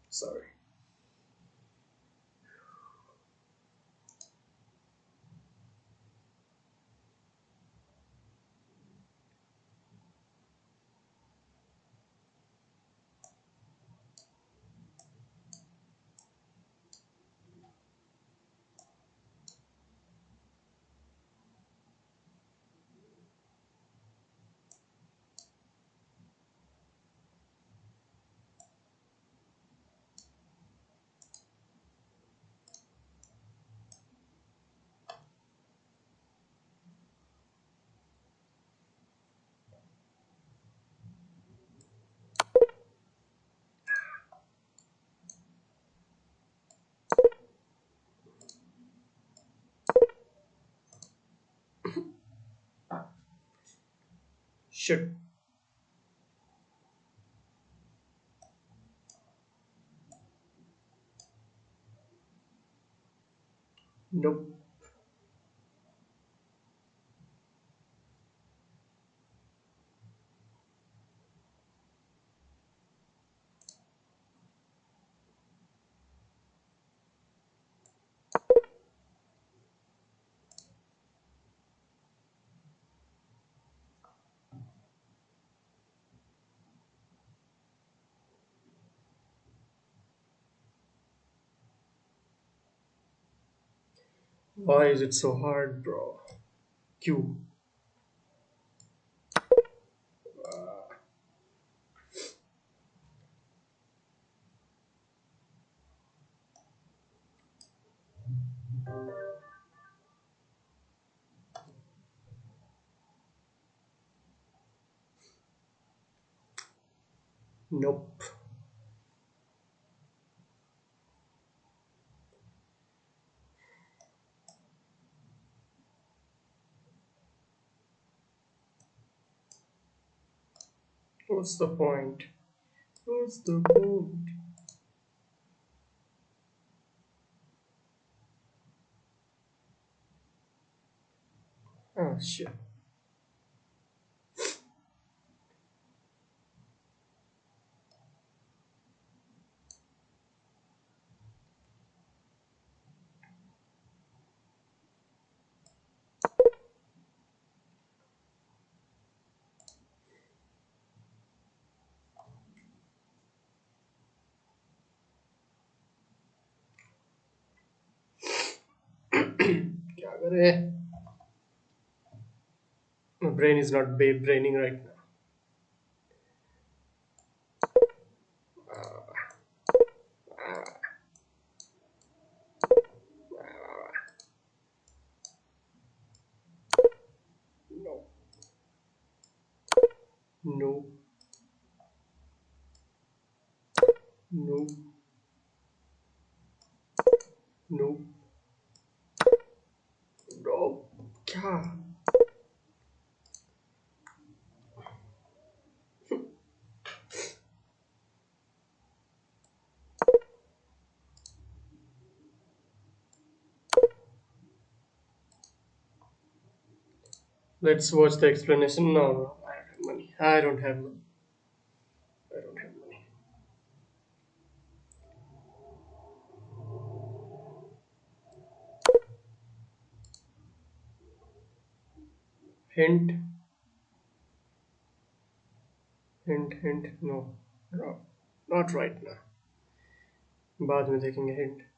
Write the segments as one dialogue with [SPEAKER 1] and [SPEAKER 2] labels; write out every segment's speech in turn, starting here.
[SPEAKER 1] Sorry. Shit. Nope. Why is it so hard, bro? Q. Nope. What's the point? What's the point? Ah, shit. क्या करे? My brain is not braining right now. No. No. No. No. No. क्या? Let's watch the explanation. No, no. I don't have money. I don't have money. I don't have money. Hint. Hint. Hint. No. No. Not right now. बाद में देखेंगे hint.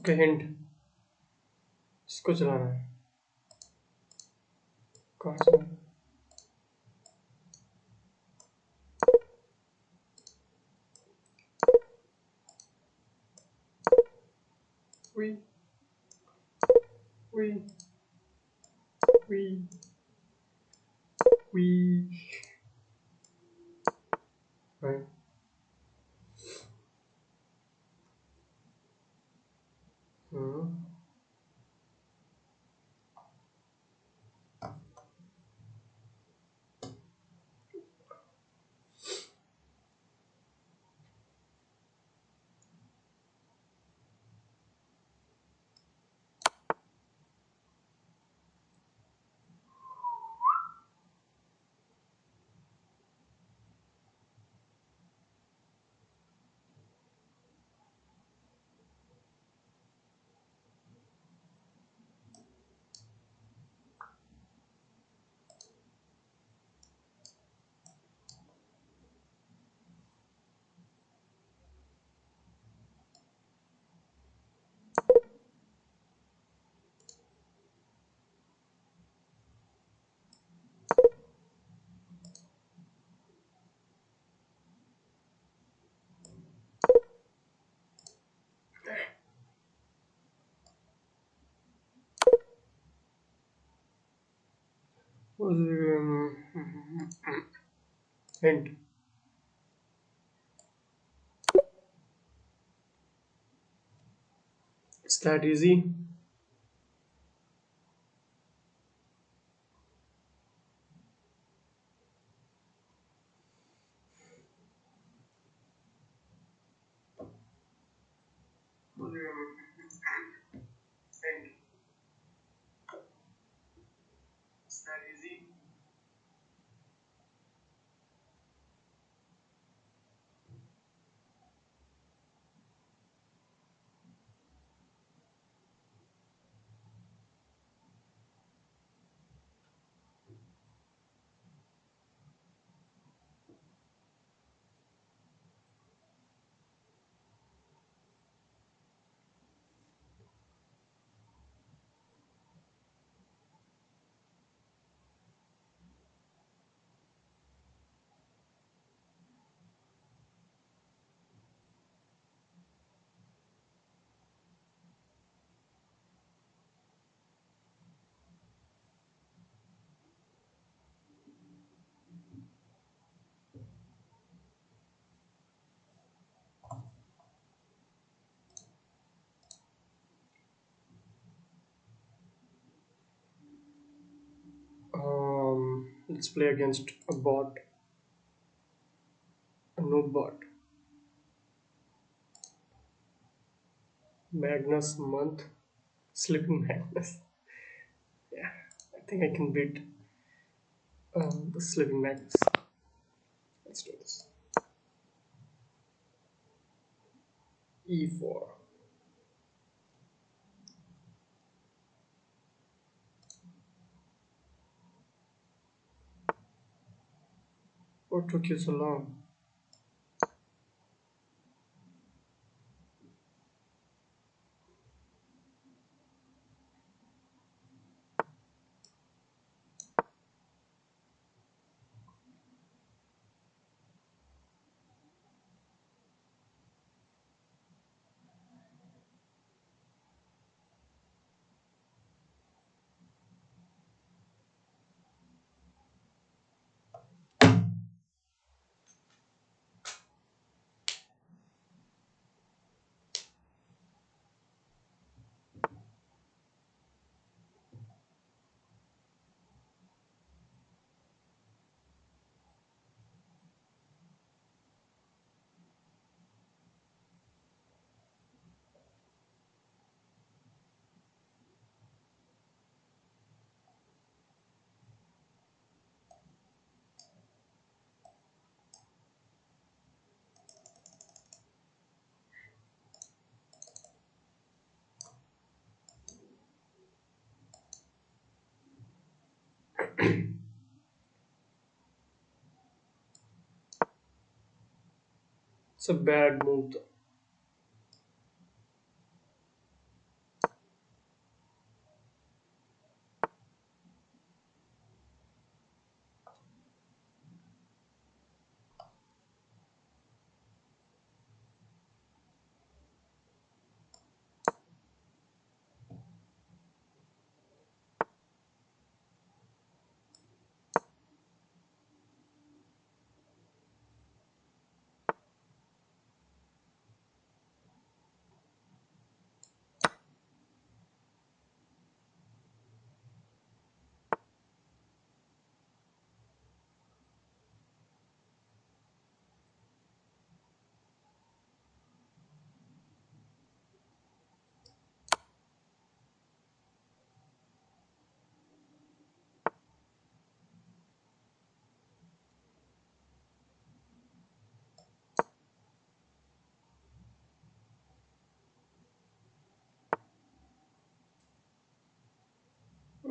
[SPEAKER 1] Okay hint, इसको चलाना है। कहाँ से? We we we we right. Hmm. Hint. It's that easy. Hint. It's that easy. Let's play against a bot, a noob bot. Magnus month, sleeping Magnus. Yeah, I think I can beat the sleeping Magnus. Let's do this. E4. What took you so long? It's a bad move though.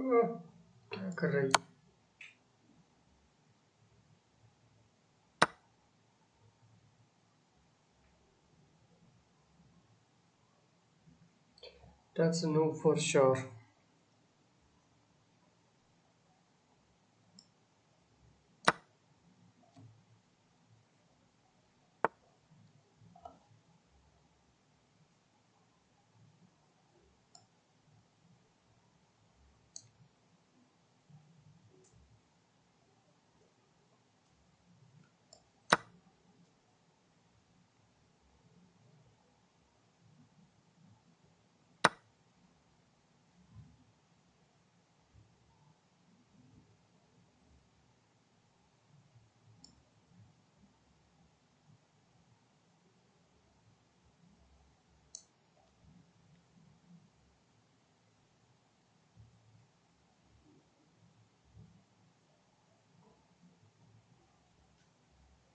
[SPEAKER 1] क्या कर रही? That's a no for sure.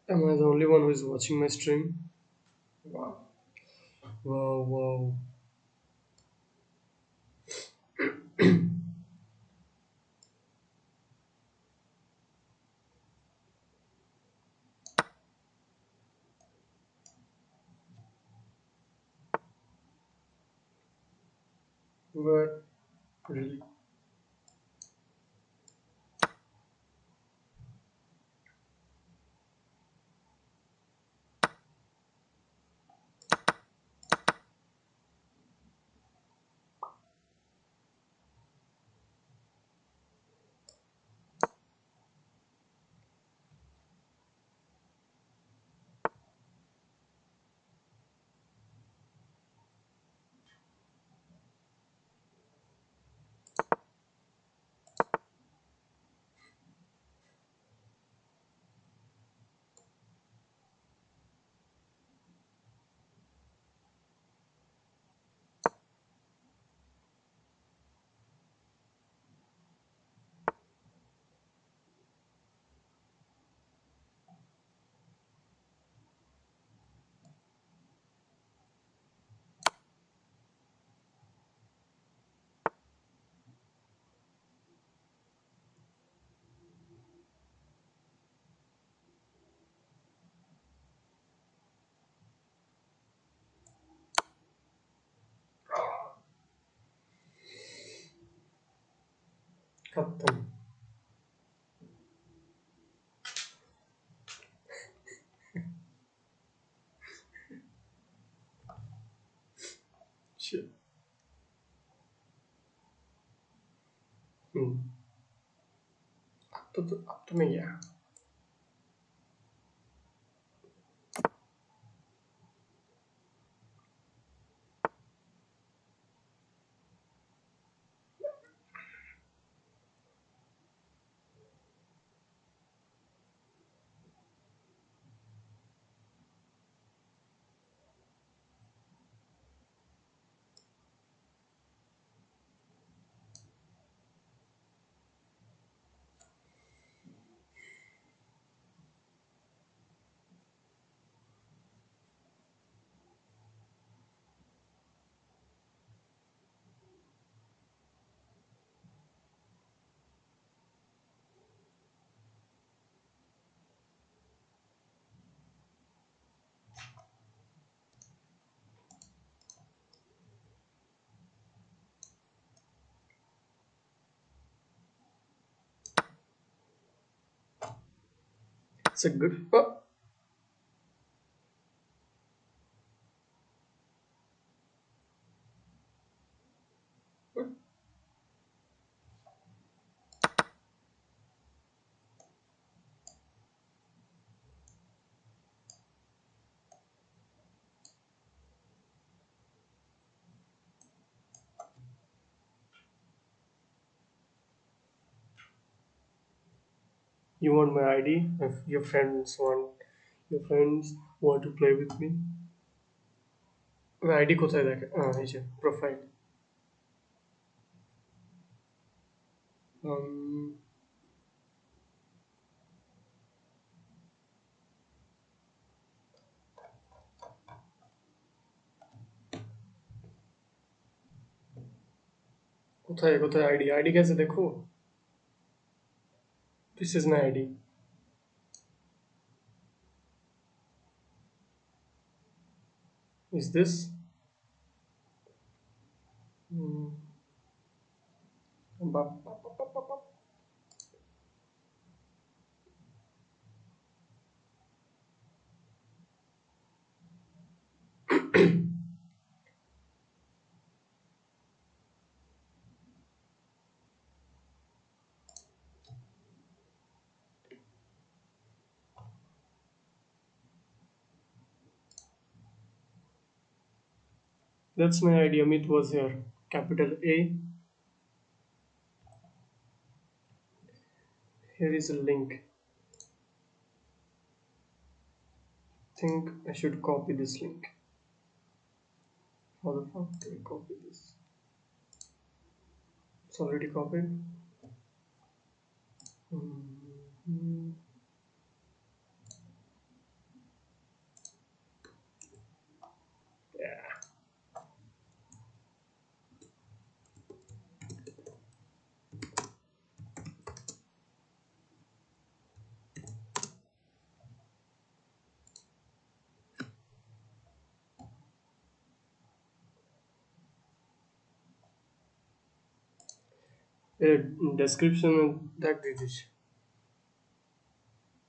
[SPEAKER 1] Am I the only one who is watching my stream? Wow. Wow, wow. But really, खत्म. Shit. Hmm. अब तो मैं गया. It's a good. Oh, you want my ID? If your friends want to play with me. ID कोথায় দেখে এই যে profile কোথায় কোথায় আইডি আইডি कैसे देखो? This is my ID. Is this? Hmm. That's my ID. Amit was here. Capital A. Here is a link. Think I should copy this link. How the fuck do I copy this? It's already copied. Hmm. Yeah. Description that is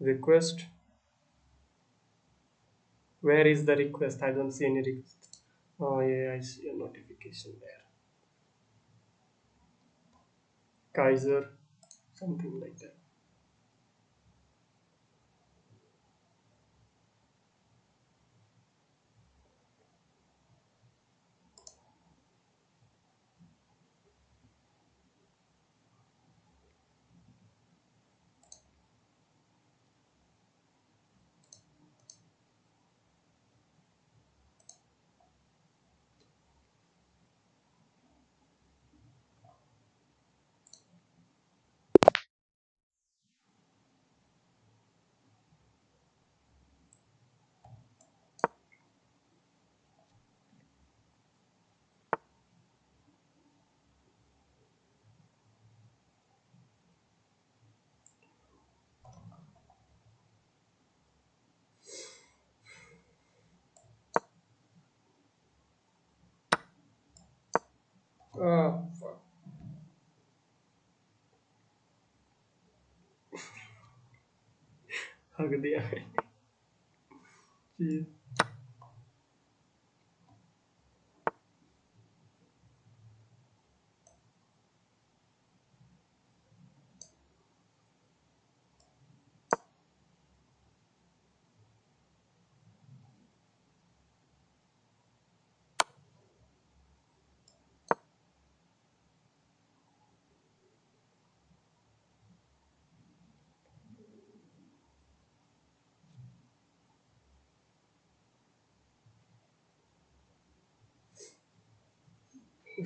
[SPEAKER 1] request. Where is the request? I don't see any request. Oh yeah, I see a notification there. Kaiser, something like that. Ah, fuck. Hug दिया जी.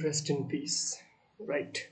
[SPEAKER 1] Rest in peace. Right.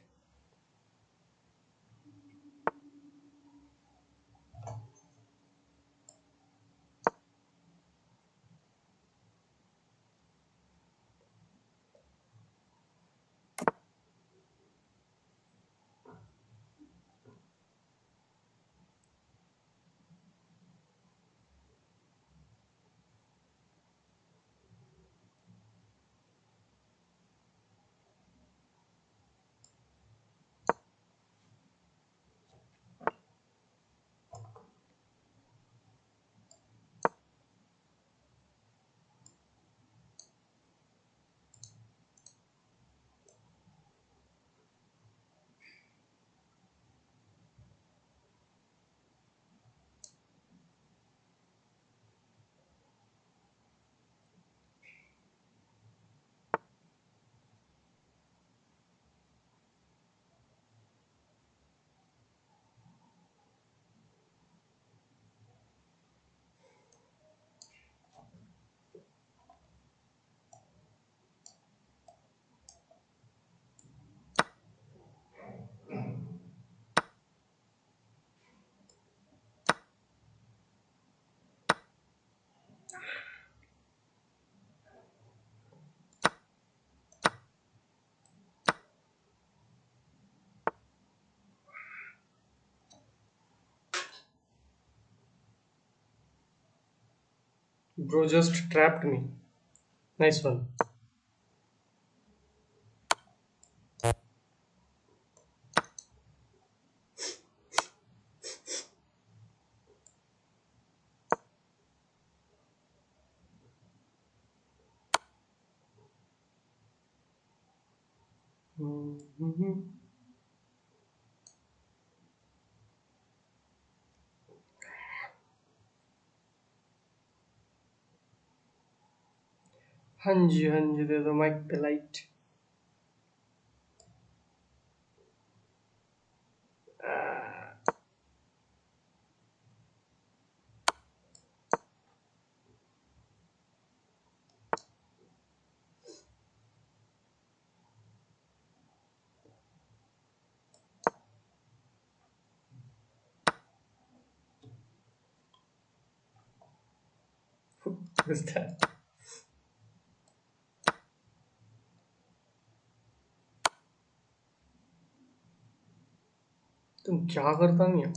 [SPEAKER 1] Bro just trapped me. Nice one. Mhm. हाँ जी दे दो mic पे light. Who's that? तुम क्या करता नहीं हो?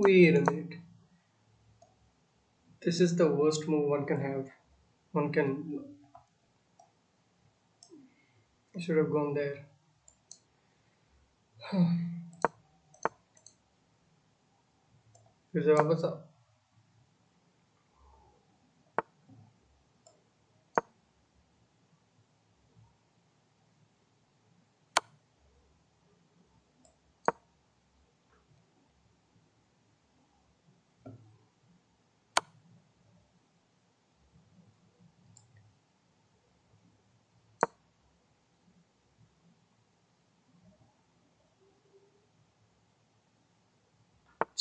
[SPEAKER 1] Wait a minute. This is the worst move one can have. One can. I should have gone there. फिर से वापस आओ.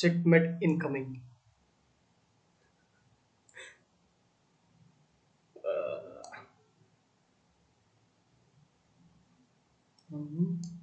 [SPEAKER 1] Checkmate incoming. Mhm.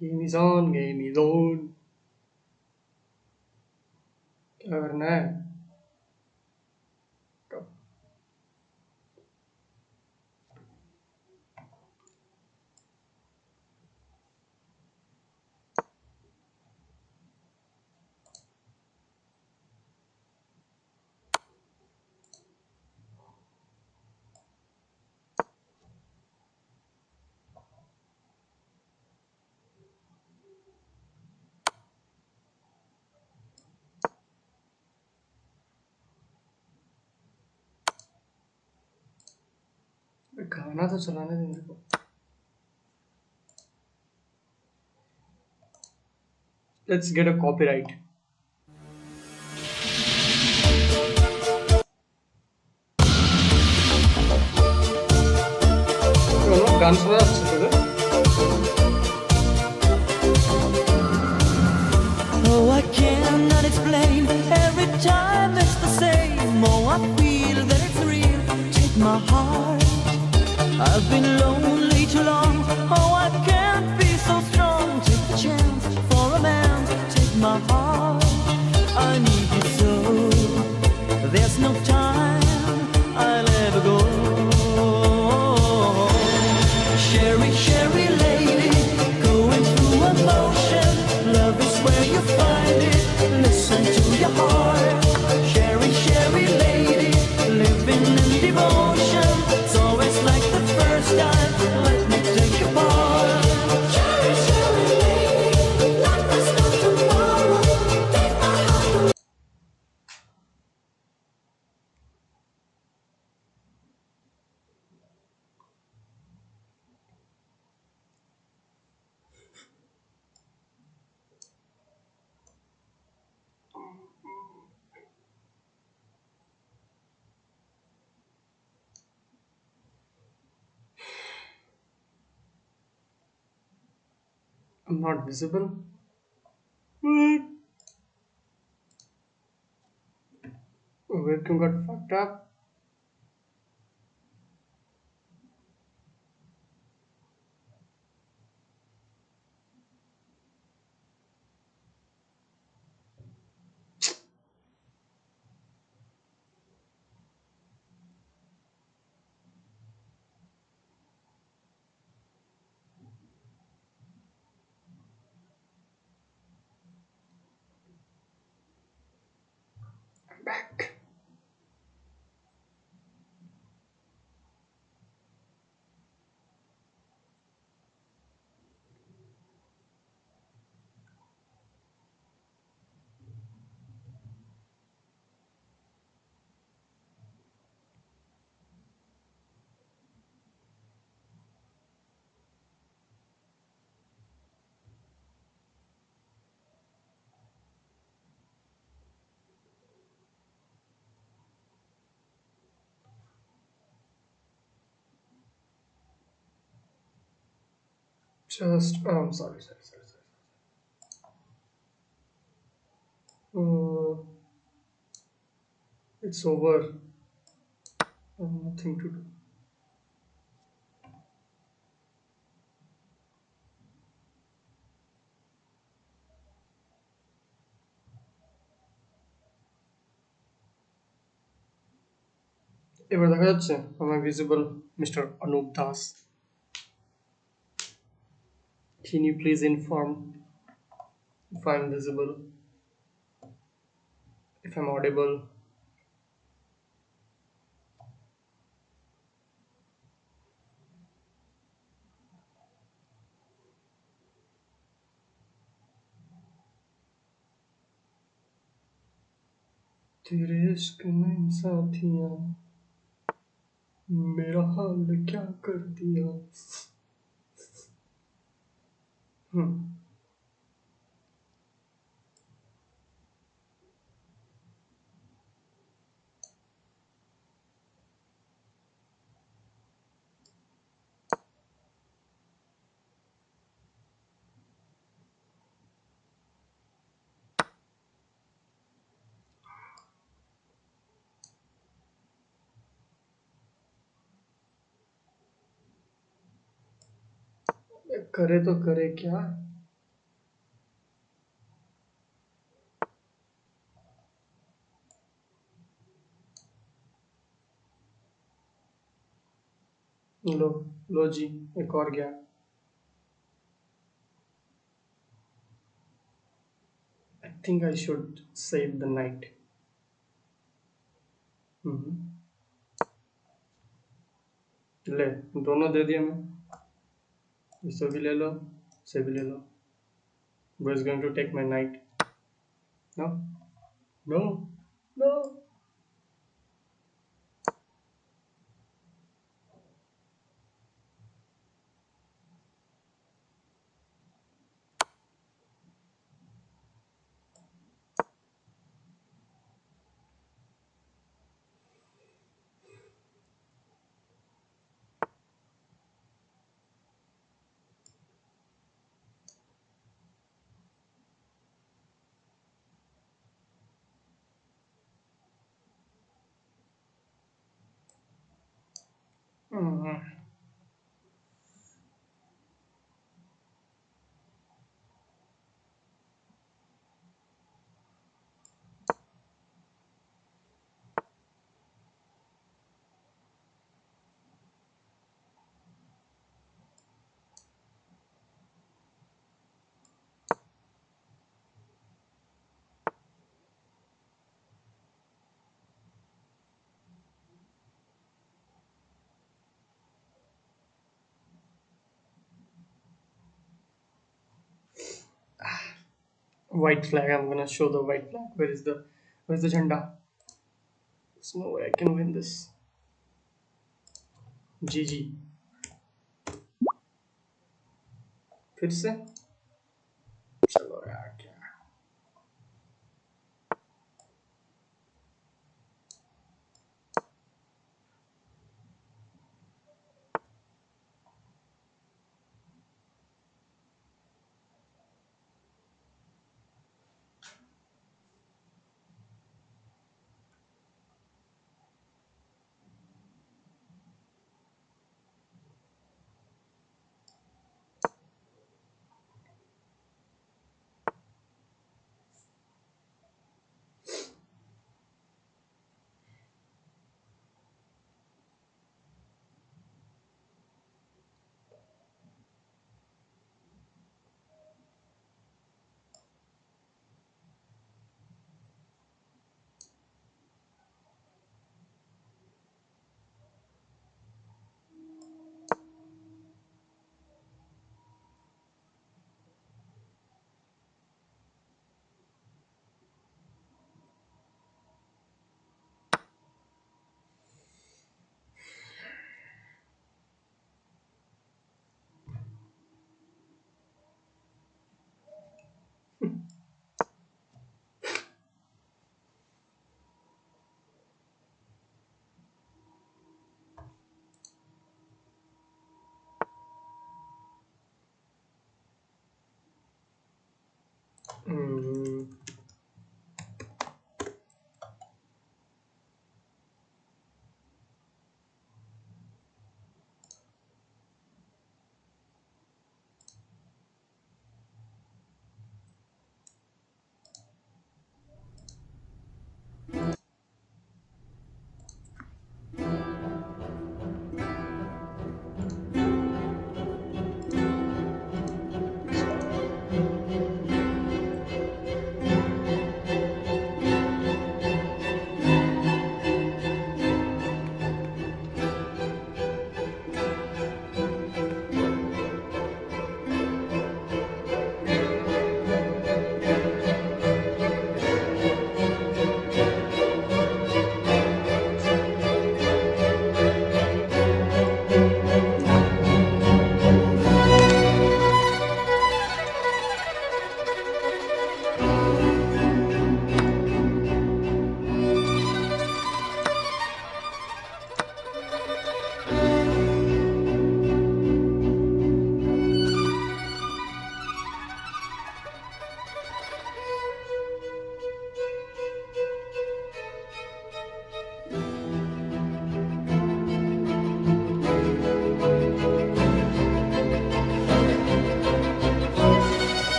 [SPEAKER 1] Game is on, game is on. क्या करना है? गाना तो चलाने दे मेरे को. Let's get a copyright. गान सुना अच्छे से.
[SPEAKER 2] Oh, I cannot explain. Every time it's the same. Oh, I feel that it's real. Take my heart. I've been lonely too long. Oh, I can't be so strong. Take the chance for a man. Take my heart. I need you so. There's no time I'll ever go. Sherry, Sherry lady, going through emotion. Love is where you find it. Listen to your heart. Sherry, Sherry lady, living in devotion. It's always like the first time. Let me take your part. Sherry, Sherry lady, like there's no tomorrow. Take my heart. I'm not visible. What? Webcam got fucked up. I'm back. Just sorry. It's over. Nothing to do. এবার দেখা যাচ্ছে? Am I visible, Mr. Anup Das? Can you please inform if I'm visible, if I'm audible? तेरे इश्क में साथिया मेरा हाल क्या कर दिया.
[SPEAKER 1] करे तो करे क्या? लो लो जी, एक और गया। I think I should save the night. ले, दोनों दे दिए मैं। इसे भी ले लो, इसे भी ले लो। Who is going to take my knight? No, no, no. White flag. I'm gonna show the white flag. Where's the Jhanda? There's no way I can win this. GG. फिर से चलो यार, क्या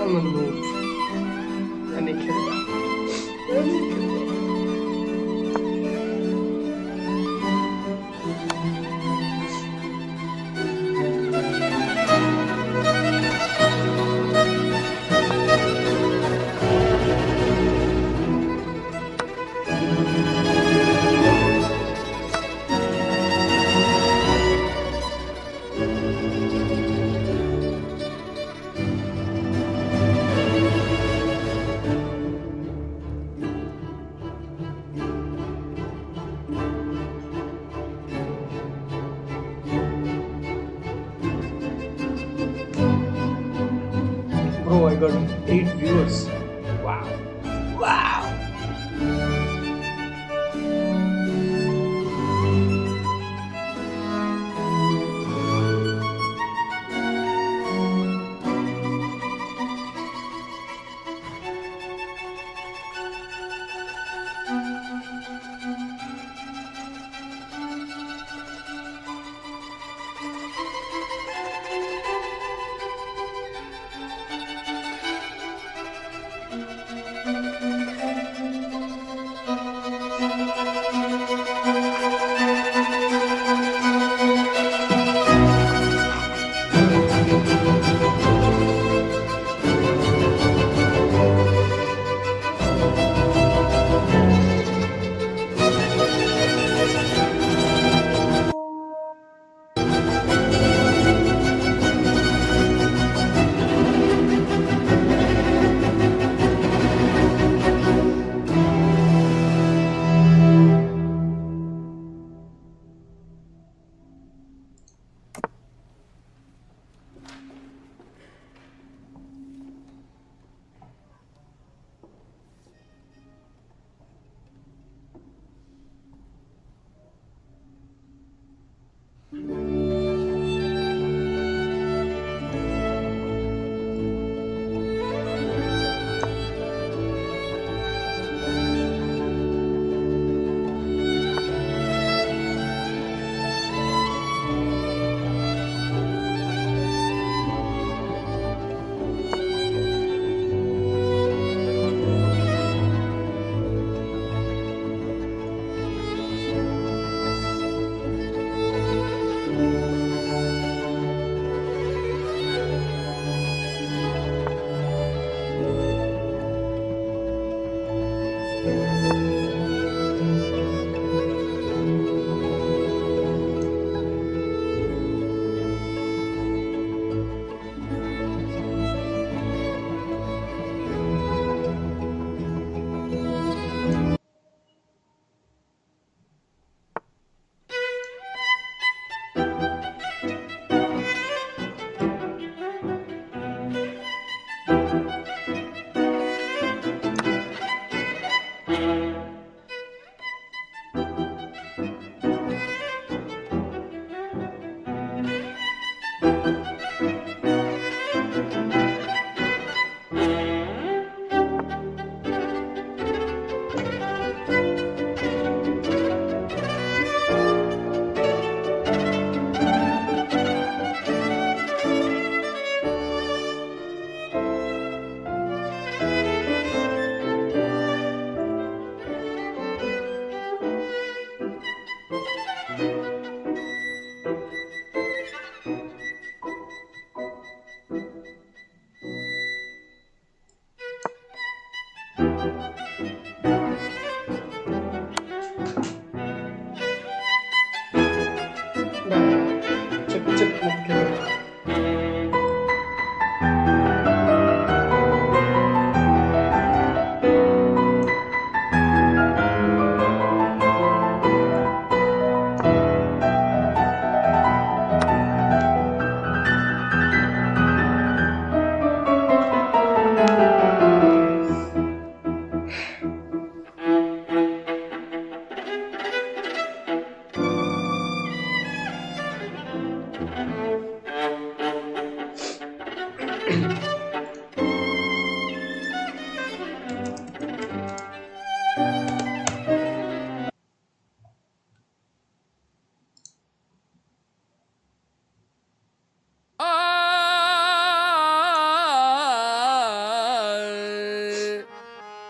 [SPEAKER 1] नूब मैं नहीं खेलता मैं नहीं खेलता Bro, I got 8 viewers. Wow. Wow.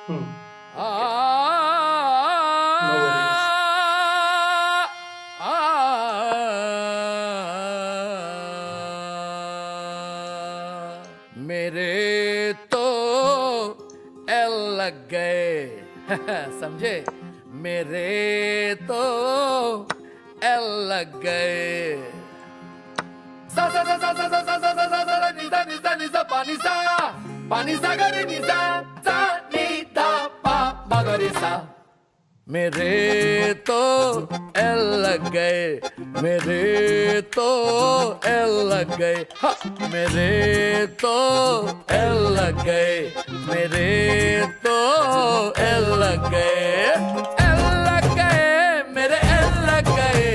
[SPEAKER 1] No worries.
[SPEAKER 2] मेरे तो एल लग गए समझे मेरे तो एल लग गए सा सा सा सा सा सा सा सा सा सा सा निसा निसा निसा पानी सा गरे निसा सा नि धा पा मगरे सा मेरे तो एल लग गए मेरे तो एल लग गए हा मेरे तो एल लग गए मेरे तो एल लग गए एल लग गए मेरे एल लग गए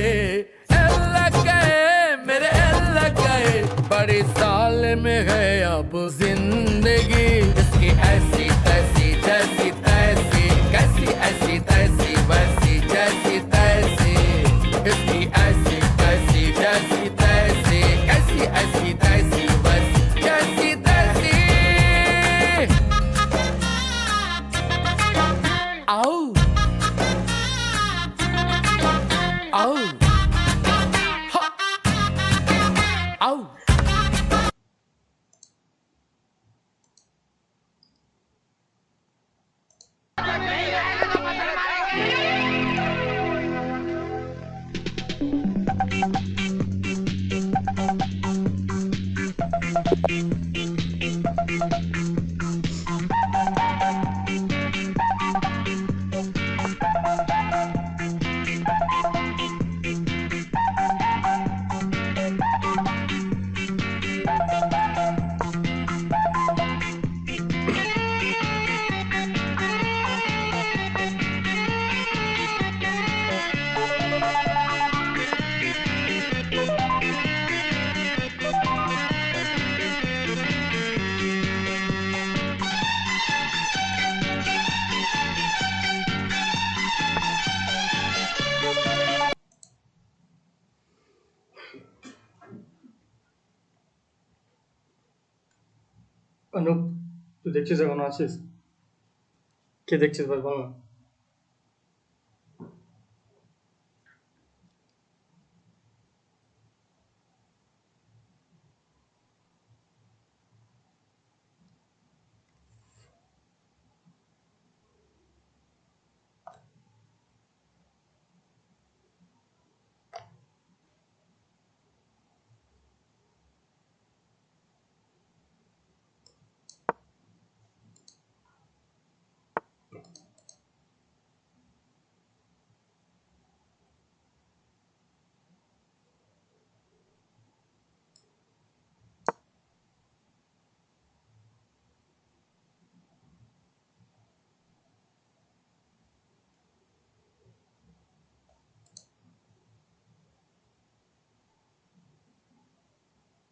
[SPEAKER 2] एल लग गए मेरे एल लग गए बड़ी साल में है अब जिंदगी इसकी ऐसी तैसी जैसी तैसी कैसी ऐसी तैसी वैसी जैसी तैसी इसकी ऐसी तैसी जैसी तैसी कैसी ऐसी तैसी वैसी जैसी तैसी आओ आओ हा आओ
[SPEAKER 1] অনুপ তুই দেখছিস এখনো আছিস কে দেখছিস বল না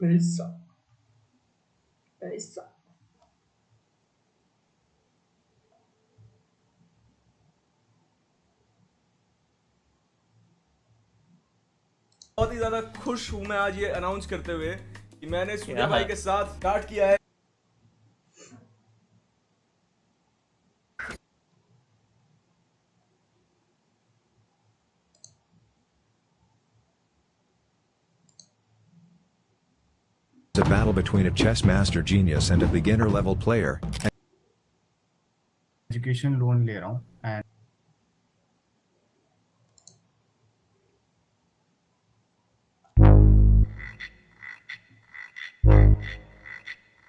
[SPEAKER 1] पैसा पैसा
[SPEAKER 3] बहुत ही ज्यादा खुश हूं मैं आज ये अनाउंस करते हुए कि मैंने सूर्या भाई के साथ स्टार्ट किया है
[SPEAKER 4] It's a battle between a chess master genius and a beginner level player.
[SPEAKER 5] Education loan ले रहा हूँ एंड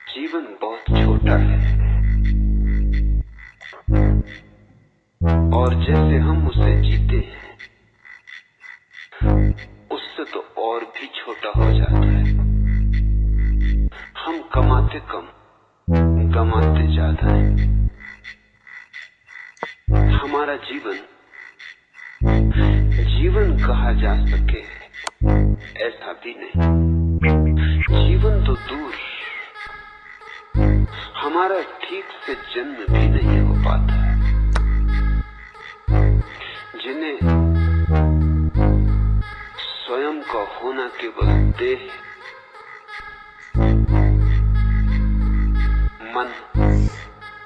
[SPEAKER 6] जीवन बहुत छोटा है और जैसे हम उसे जीते हैं उससे तो और भी छोटा हो जाता है हम कमाते कम गमाते ज्यादा है हमारा जीवन जीवन कहा जा सके ऐसा भी नहीं जीवन तो दूर हमारा ठीक से जन्म भी नहीं हो पाता है जिन्हें स्वयं का होना केवल देह मन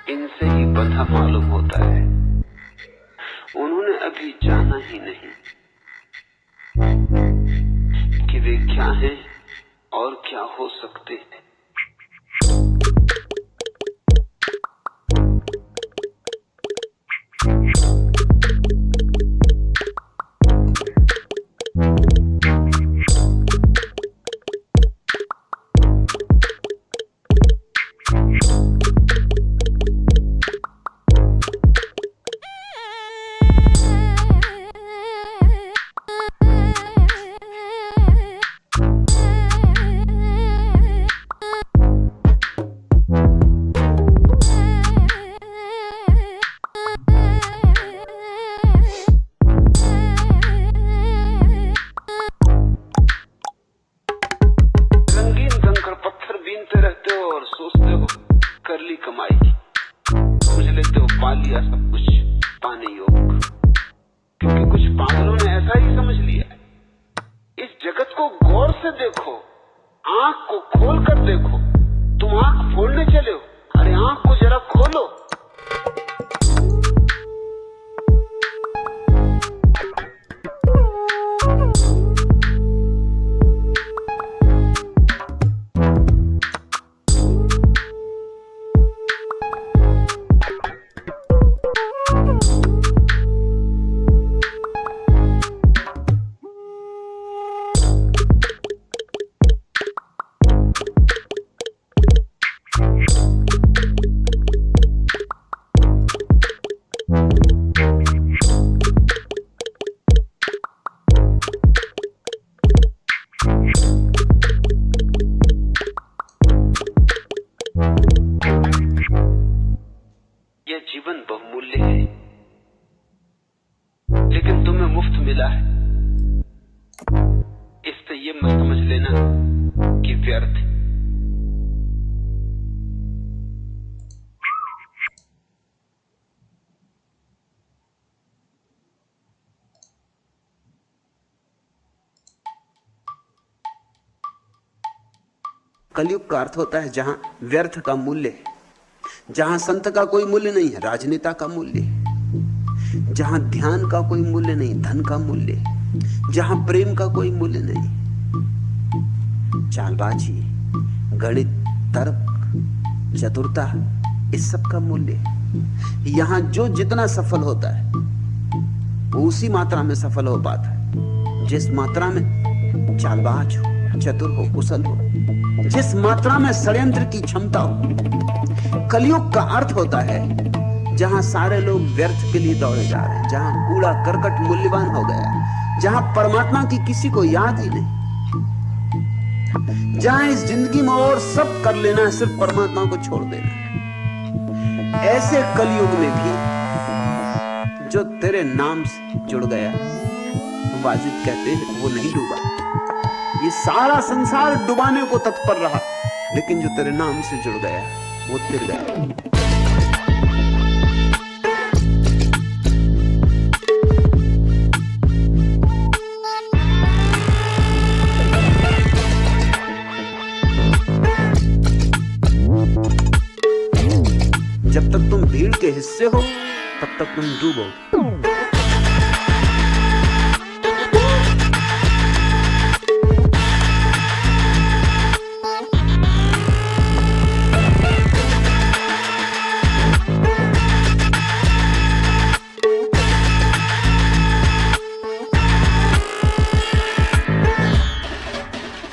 [SPEAKER 6] इनसे ही बंधा मालूम होता है। उन्होंने अभी जाना ही नहीं कि वे क्या हैं और क्या हो सकते हैं।
[SPEAKER 7] कलयुग का अर्थ होता है जहां व्यर्थ का मूल्य है, जहां संत का कोई मूल्य नहीं है, राजनेता का मूल्य है, जहां ध्यान का कोई मूल्य नहीं, धन का मूल्य है, जहां प्रेम का कोई मूल्य नहीं, चालबाजी, गणित, तर्क, चतुरता, इस सब का मूल्य है। यहां जो जितना सफल होता है वो उसी मात्रा में सफल हो पाता है जिस मात्रा में चालबाज हो, चतुर हो, कुशल हो, जिस मात्रा में षड्यंत्र की क्षमता हो। कलयुग का अर्थ होता है जहां सारे लोग व्यर्थ के लिए दौड़े जा रहे हैं, जहां कूड़ा करकट मूल्यवान हो गया, जहां परमात्मा की किसी को याद ही नहीं, जहां इस जिंदगी में और सब कर लेना है, सिर्फ परमात्मा को छोड़ देना है। ऐसे कलयुग में भी जो तेरे नाम से जुड़ गया, वाजिद कहते हैं, वो नहीं डूबा। ये सारा संसार डुबाने को तत्पर रहा, लेकिन जो तेरे नाम से जुड़ गया वो तिर गया। जब तक तुम भीड़ के हिस्से हो तब तक तुम डूबो।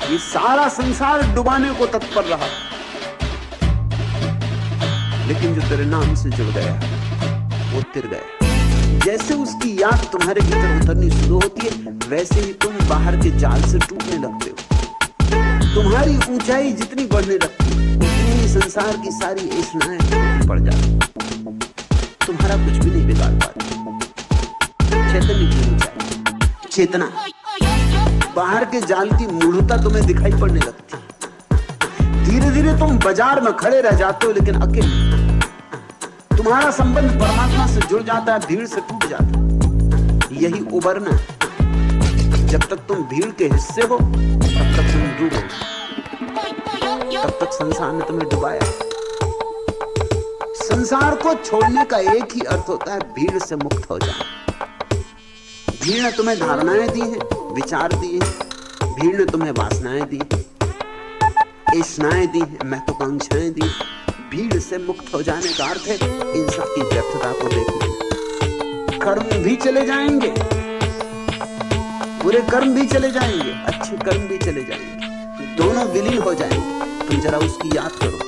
[SPEAKER 7] ये सारा संसार डुबाने को तत्पर रहा, लेकिन जो तेरे नाम से जुड़ गया वो तिर गया। जैसे उसकी याद तुम्हारे भीतर उतरनी शुरू होती है, वैसे ही तुम बाहर के जाल से टूटने लगते हो। तुम्हारी ऊंचाई जितनी बढ़ने लगती है, उतनी ही संसार की सारी ऐशनाएं बढ़ जाती। तुम्हारा कुछ भी नहीं बिगाड़ पाती। चैतन्य की ऊंचाई, चेतना, बाहर के जाल की मूढ़ता तुम्हें दिखाई पड़ने लगती। धीरे धीरे तुम बाजार में खड़े रह जाते हो, लेकिन अकेले। तुम्हारा संबंध परमात्मा से जुड़ जाता है, भीड़ से टूट जाता है। यही उबरना। जब तक तुम भीड़ के हिस्से हो तब तक तुम डूबो, तब तक संसार ने तुम्हें डुबाया। संसार को छोड़ने का एक ही अर्थ होता है, भीड़ से मुक्त हो जाना। भीड़ ने तुम्हें धारणाएं दी हैं, विचार दिए हैं, भीड़ ने तुम्हें वासनाएं दी, ऐष्णाएं दी, महत्वाकांक्षाएं दी। भीड़ से मुक्त हो जाने का अर्थ है इन सब की व्यर्थता को देखना। कर्म भी चले जाएंगे, बुरे कर्म भी चले जाएंगे, अच्छे कर्म भी चले जाएंगे, दोनों विलीन हो जाएंगे। तुम जरा उसकी याद करो,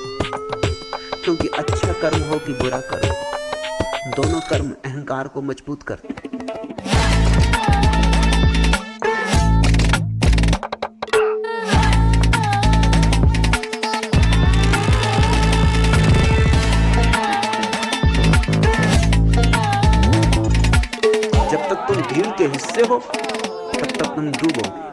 [SPEAKER 7] क्योंकि अच्छा कर्म हो कि बुरा कर्म, दोनों कर्म अहंकार को मजबूत करते हैं। जब तक तुम भीड़ के हिस्से हो तब तक तुम डूबोगे।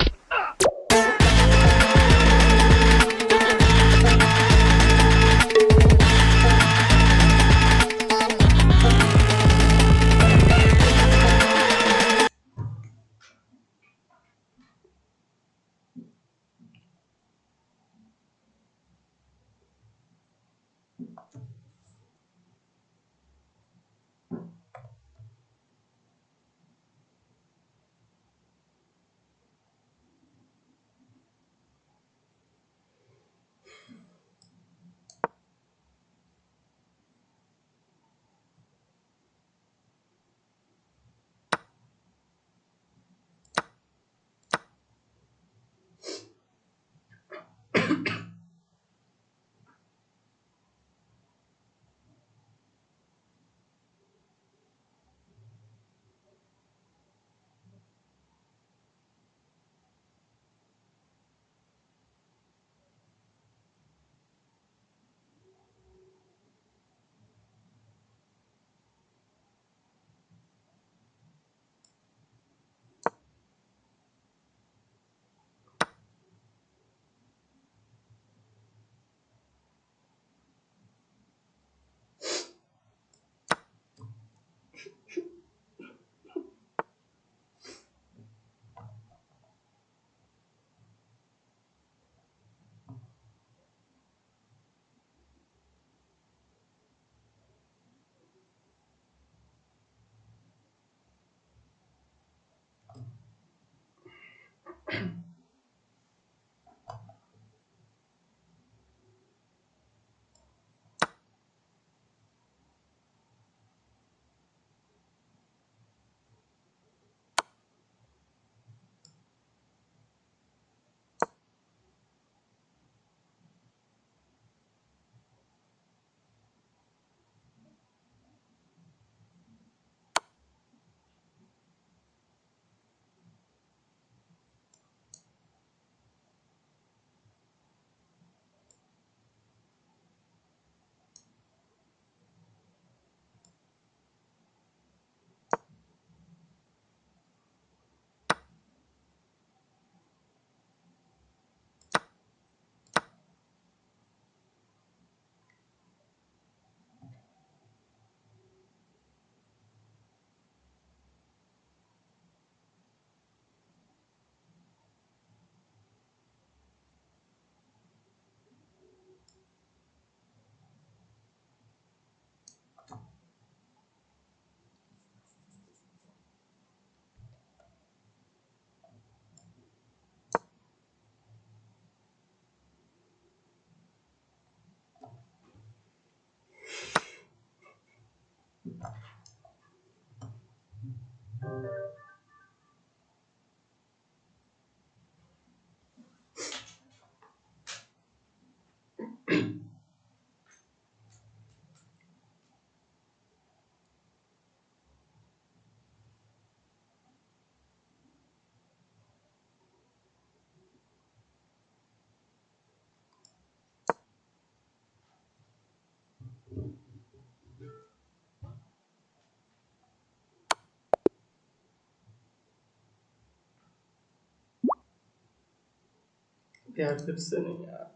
[SPEAKER 1] यार फिर से नहीं यार।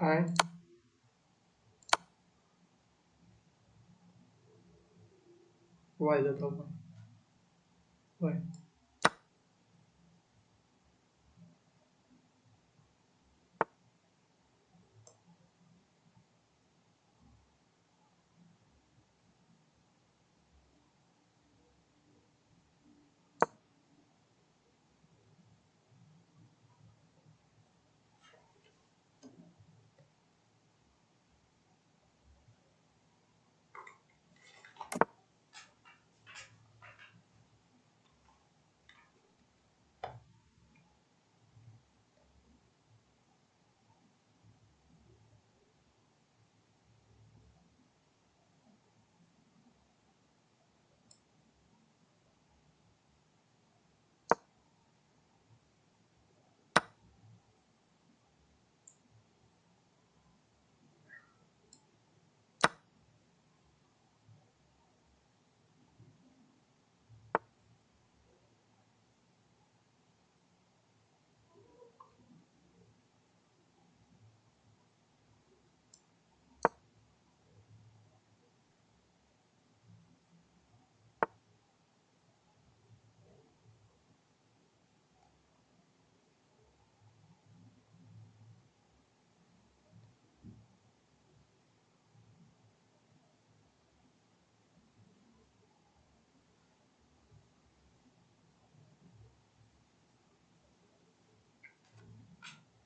[SPEAKER 1] and y जाता ऊपर y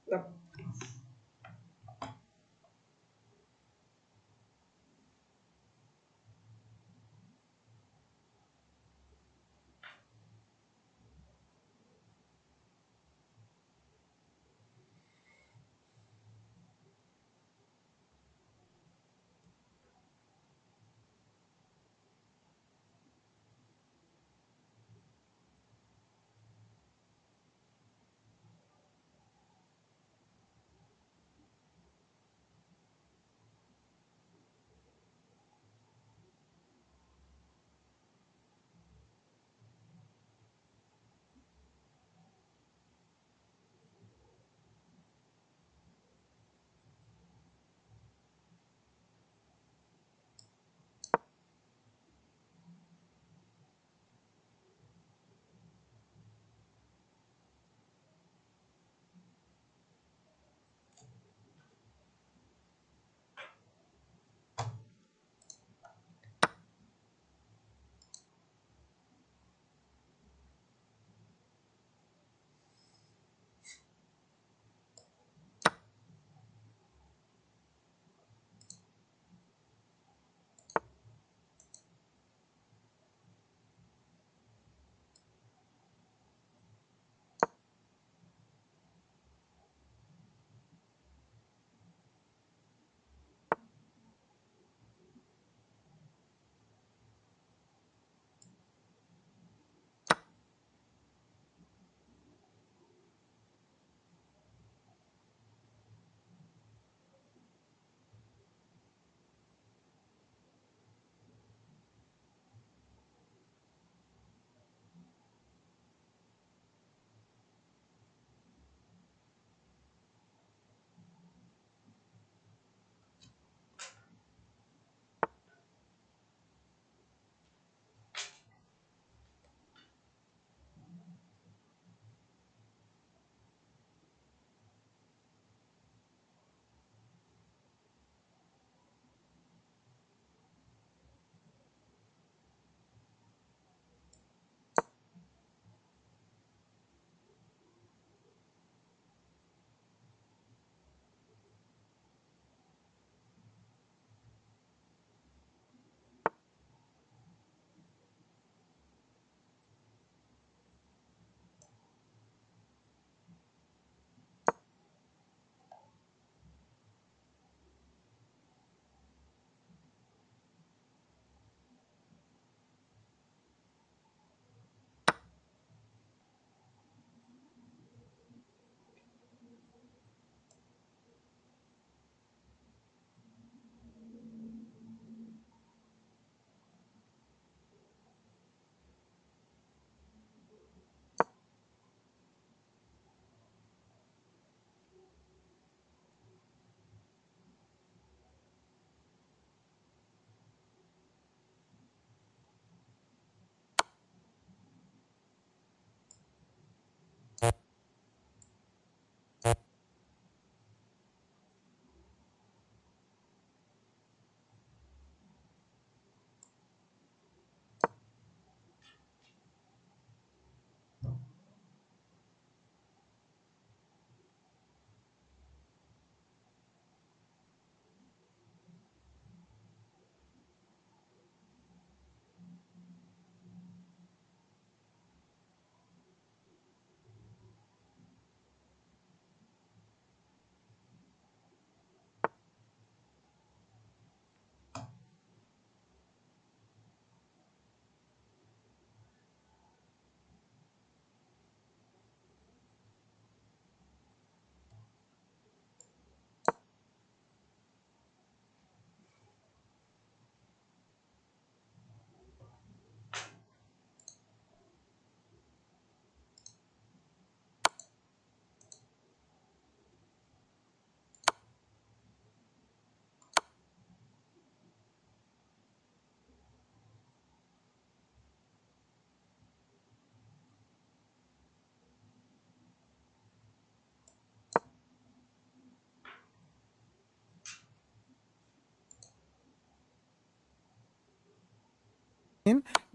[SPEAKER 1] Yep.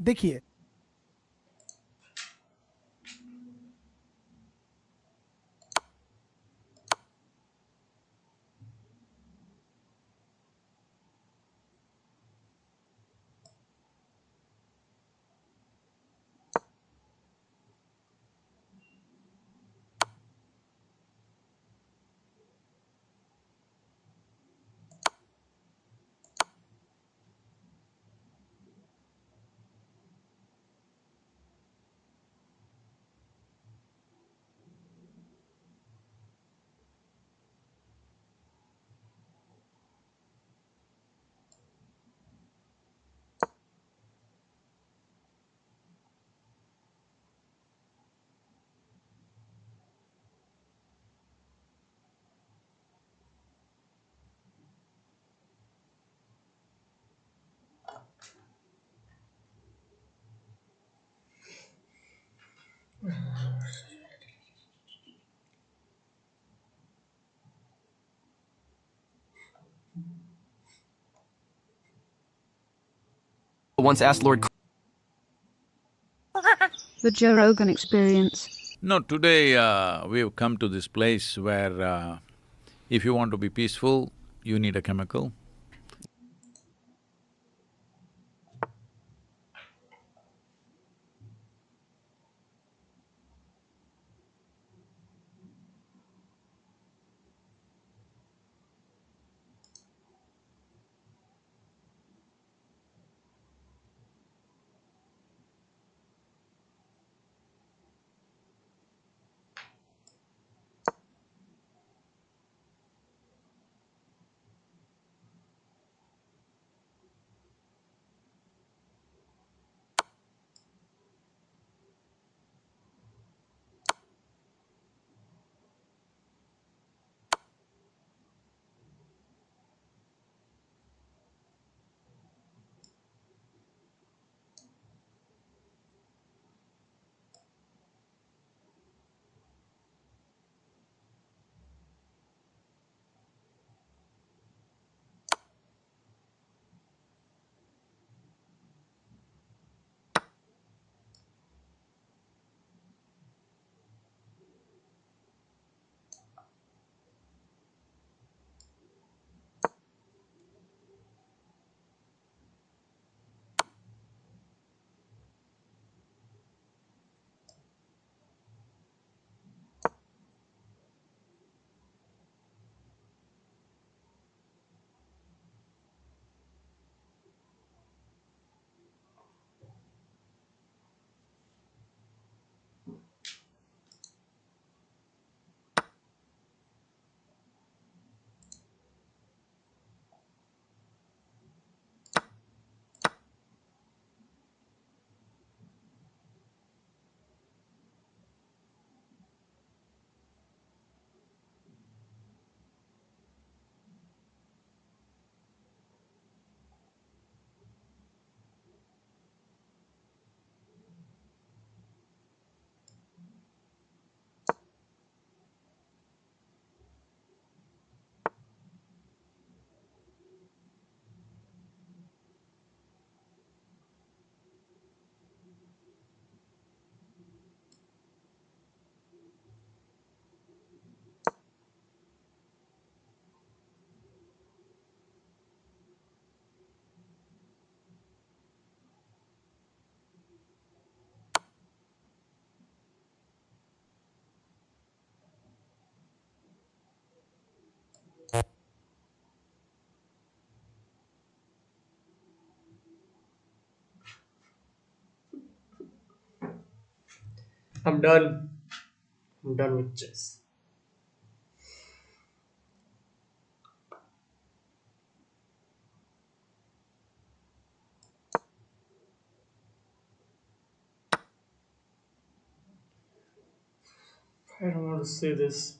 [SPEAKER 8] देखिए
[SPEAKER 9] once asked Lord
[SPEAKER 10] The Joe Rogan Experience.
[SPEAKER 11] No, today we've come to this place where if you want to be peaceful, you need a chemical.
[SPEAKER 1] I'm done. I'm done with chess. I don't want to say this.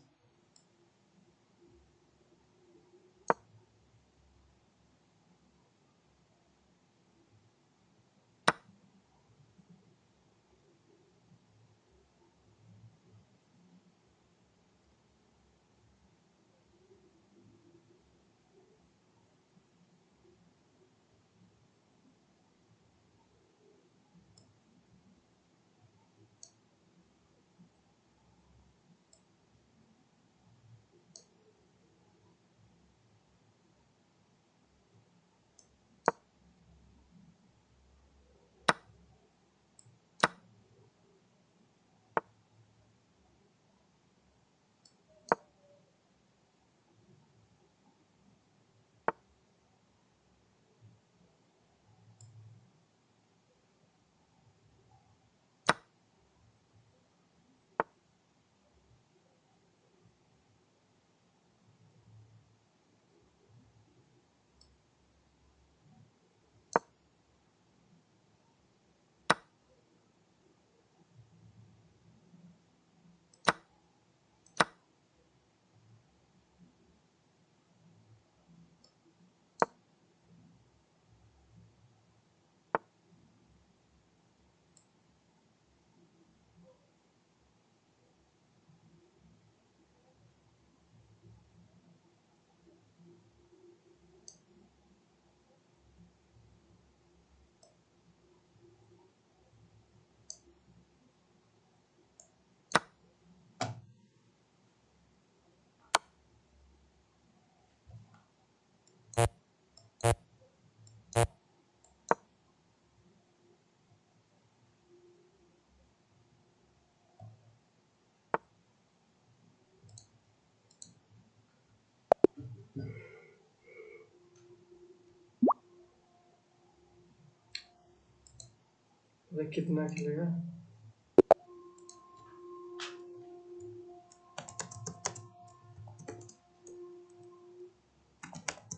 [SPEAKER 1] अबे कितना खिलेगा?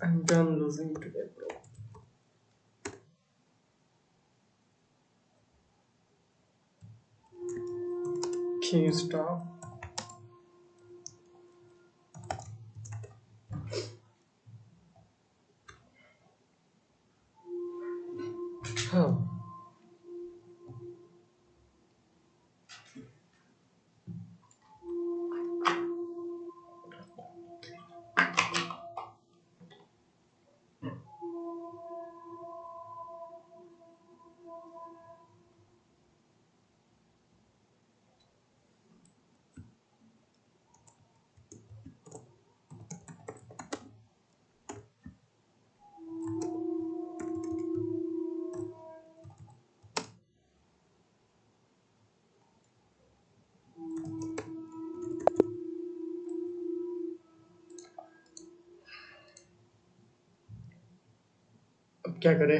[SPEAKER 1] I'm done losing today, bro. Can you stop? Oh. अब क्या करें?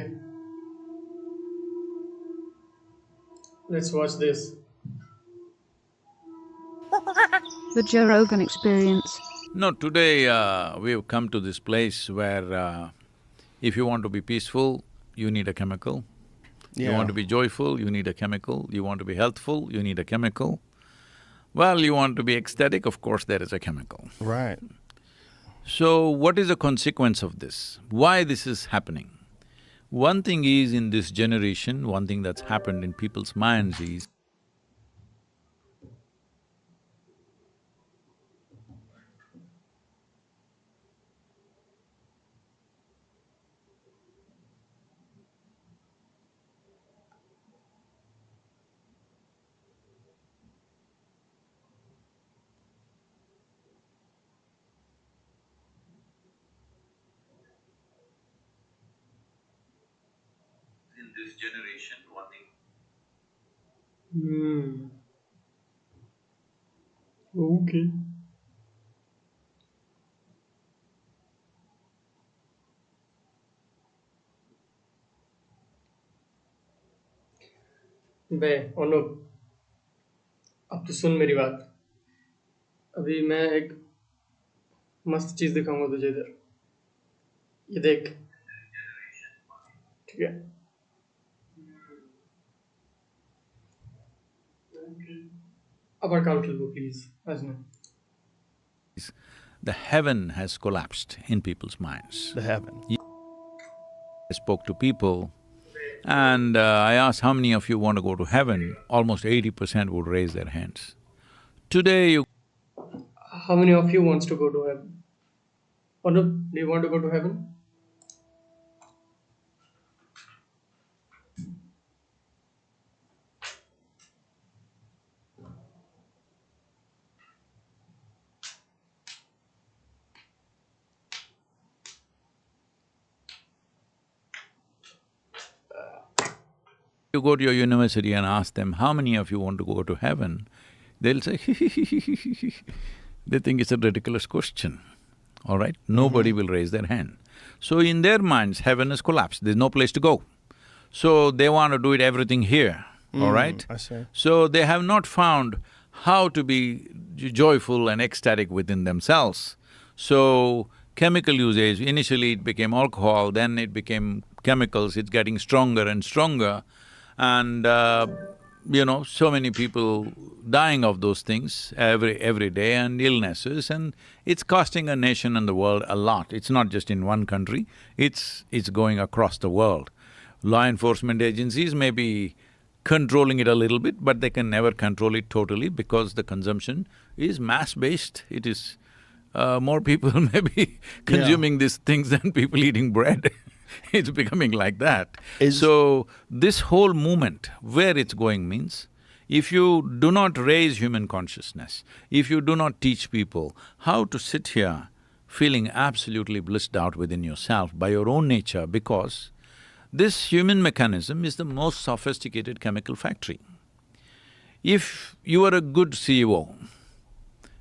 [SPEAKER 1] Let's watch this.
[SPEAKER 10] The Joe Rogan Experience.
[SPEAKER 11] No, today we've come to this place where if you want to be peaceful, you need a chemical. You want to be joyful, you need a chemical. You want to be healthful, you need a chemical. Well, you want to be ecstatic, of course there is a chemical.
[SPEAKER 8] Right.
[SPEAKER 11] So, what is the consequence of this? Why this is happening? One thing is, in this generation, one thing that's happened in people's minds is in this generation, one thing…
[SPEAKER 1] Okay. बे अनुप, अब तो सुन मेरी बात। अभी मैं एक मस्त चीज दिखाऊंगा तुझे इधर, ये देख, ठीक है? আবার কাল খেলবো প্লিজ, আজ না।
[SPEAKER 11] the heaven has collapsed in people's minds.
[SPEAKER 8] The heaven.
[SPEAKER 11] I spoke to people and I asked how many of you want to go to heaven, almost 80% would raise their hands. Today you…
[SPEAKER 1] How many of you wants to go to heaven? Anup, do you want to go to heaven?
[SPEAKER 11] You go to your university and ask them, how many of you want to go to heaven? They'll say, they think it's a ridiculous question, all right? Nobody will raise their hand. So in their minds, heaven has collapsed, there's no place to go. So they want to do it everything here, all right?
[SPEAKER 8] I see.
[SPEAKER 11] So they have not found how to be joyful and ecstatic within themselves. So chemical usage, initially it became alcohol, then it became chemicals, it's getting stronger and stronger. And so many people dying of those things every day, and illnesses, and it's costing a nation and the world a lot. It's not just in one country, it's going across the world. Law enforcement agencies may be controlling it a little bit, but they can never control it totally because the consumption is mass-based. It is… more people may be consuming these things than people eating bread. It's becoming like that. So, this whole movement, where it's going means, if you do not raise human consciousness, if you do not teach people how to sit here feeling absolutely blissed out within yourself by your own nature, because this human mechanism is the most sophisticated chemical factory. If you are a good CEO,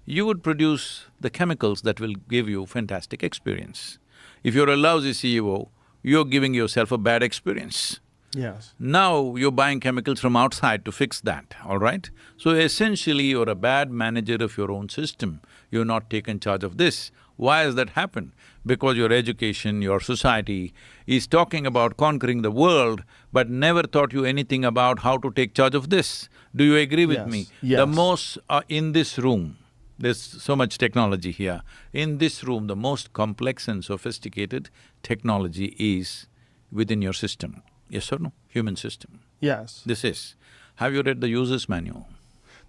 [SPEAKER 11] you would produce the chemicals that will give you fantastic experience. If you're a lousy CEO, you're giving yourself a bad experience.
[SPEAKER 8] Yes.
[SPEAKER 11] Now you're buying chemicals from outside to fix that, all right? So essentially, you're a bad manager of your own system. You're not taken charge of this. Why has that happened? Because your education, your society is talking about conquering the world, but never taught you anything about how to take charge of this. Do you agree with me?
[SPEAKER 8] Yes.
[SPEAKER 11] The most… in this room, there's so much technology here. In this room, the most complex and sophisticated technology is within your system. Yes or no? Human system.
[SPEAKER 8] Yes.
[SPEAKER 11] This is. Have you read the user's manual?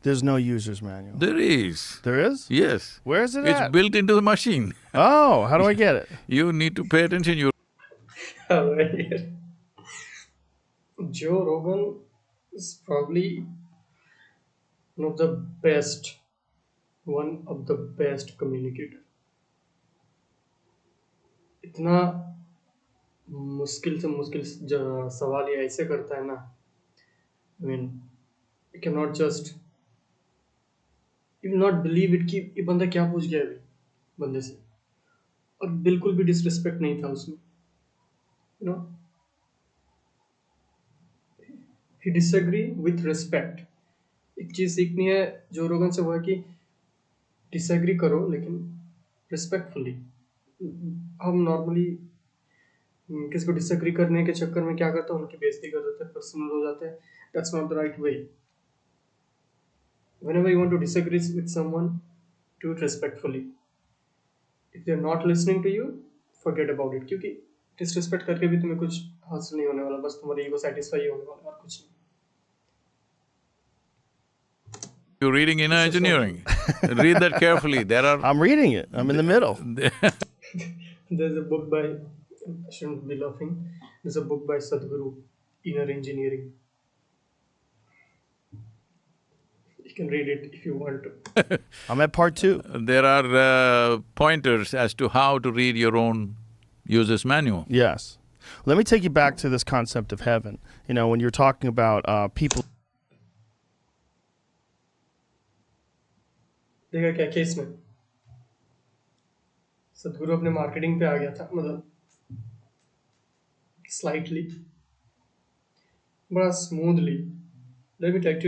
[SPEAKER 8] There's no user's manual.
[SPEAKER 11] There is.
[SPEAKER 8] There is?
[SPEAKER 11] Yes.
[SPEAKER 8] Where is it
[SPEAKER 11] It's
[SPEAKER 8] at?
[SPEAKER 11] built into the machine.
[SPEAKER 8] Oh, how do I get it?
[SPEAKER 11] You need to pay attention. You…
[SPEAKER 1] Joe Rogan is probably one of the best communicator. इतना मुश्किल से मुश्किल सवाल ये ऐसे करता है ना, I mean, you cannot just, you will not believe it कि ये बंदा क्या पूछ गया अभी बंदे से, और बिल्कुल भी डिसरिस्पेक्ट नहीं था उसमें, you know, he disagree with respect. एक चीज सीखनी है जो रोगन से वो है कि डिसएग्री करो लेकिन रिस्पेक्टफुली। हम नॉर्मली किसी को डिसएग्री करने के चक्कर में क्या करते हैं, उनकी बेइज्जती कर देते हैं, पर्सनल हो जाते हैं। That's not the right way. Whenever you want to disagree with someone, do it respectfully. If they are not listening to you, forget about it, क्योंकि डिसरिस्पेक्ट करके भी तुम्हें कुछ हासिल नहीं होने वाला, बस तुम्हारी ईगो सेटिस्फाई होने वाला और कुछ नहीं।
[SPEAKER 11] You're reading inner engineering. Read that carefully. There are…
[SPEAKER 8] I'm reading it. I'm in the middle.
[SPEAKER 1] There's a book by, I shouldn't be laughing, there's a book by Sadhguru, Inner Engineering. You can read it if you want to.
[SPEAKER 8] I'm at part 2.
[SPEAKER 11] There are pointers as to how to read your own user's manual.
[SPEAKER 8] Yes. Let me take you back to this concept of heaven. You know, when you're talking about people…
[SPEAKER 1] देखा क्या case में सदगुरु अपने marketing पे आ गया था, मतलब slightly, बड़ा smoothly. let me take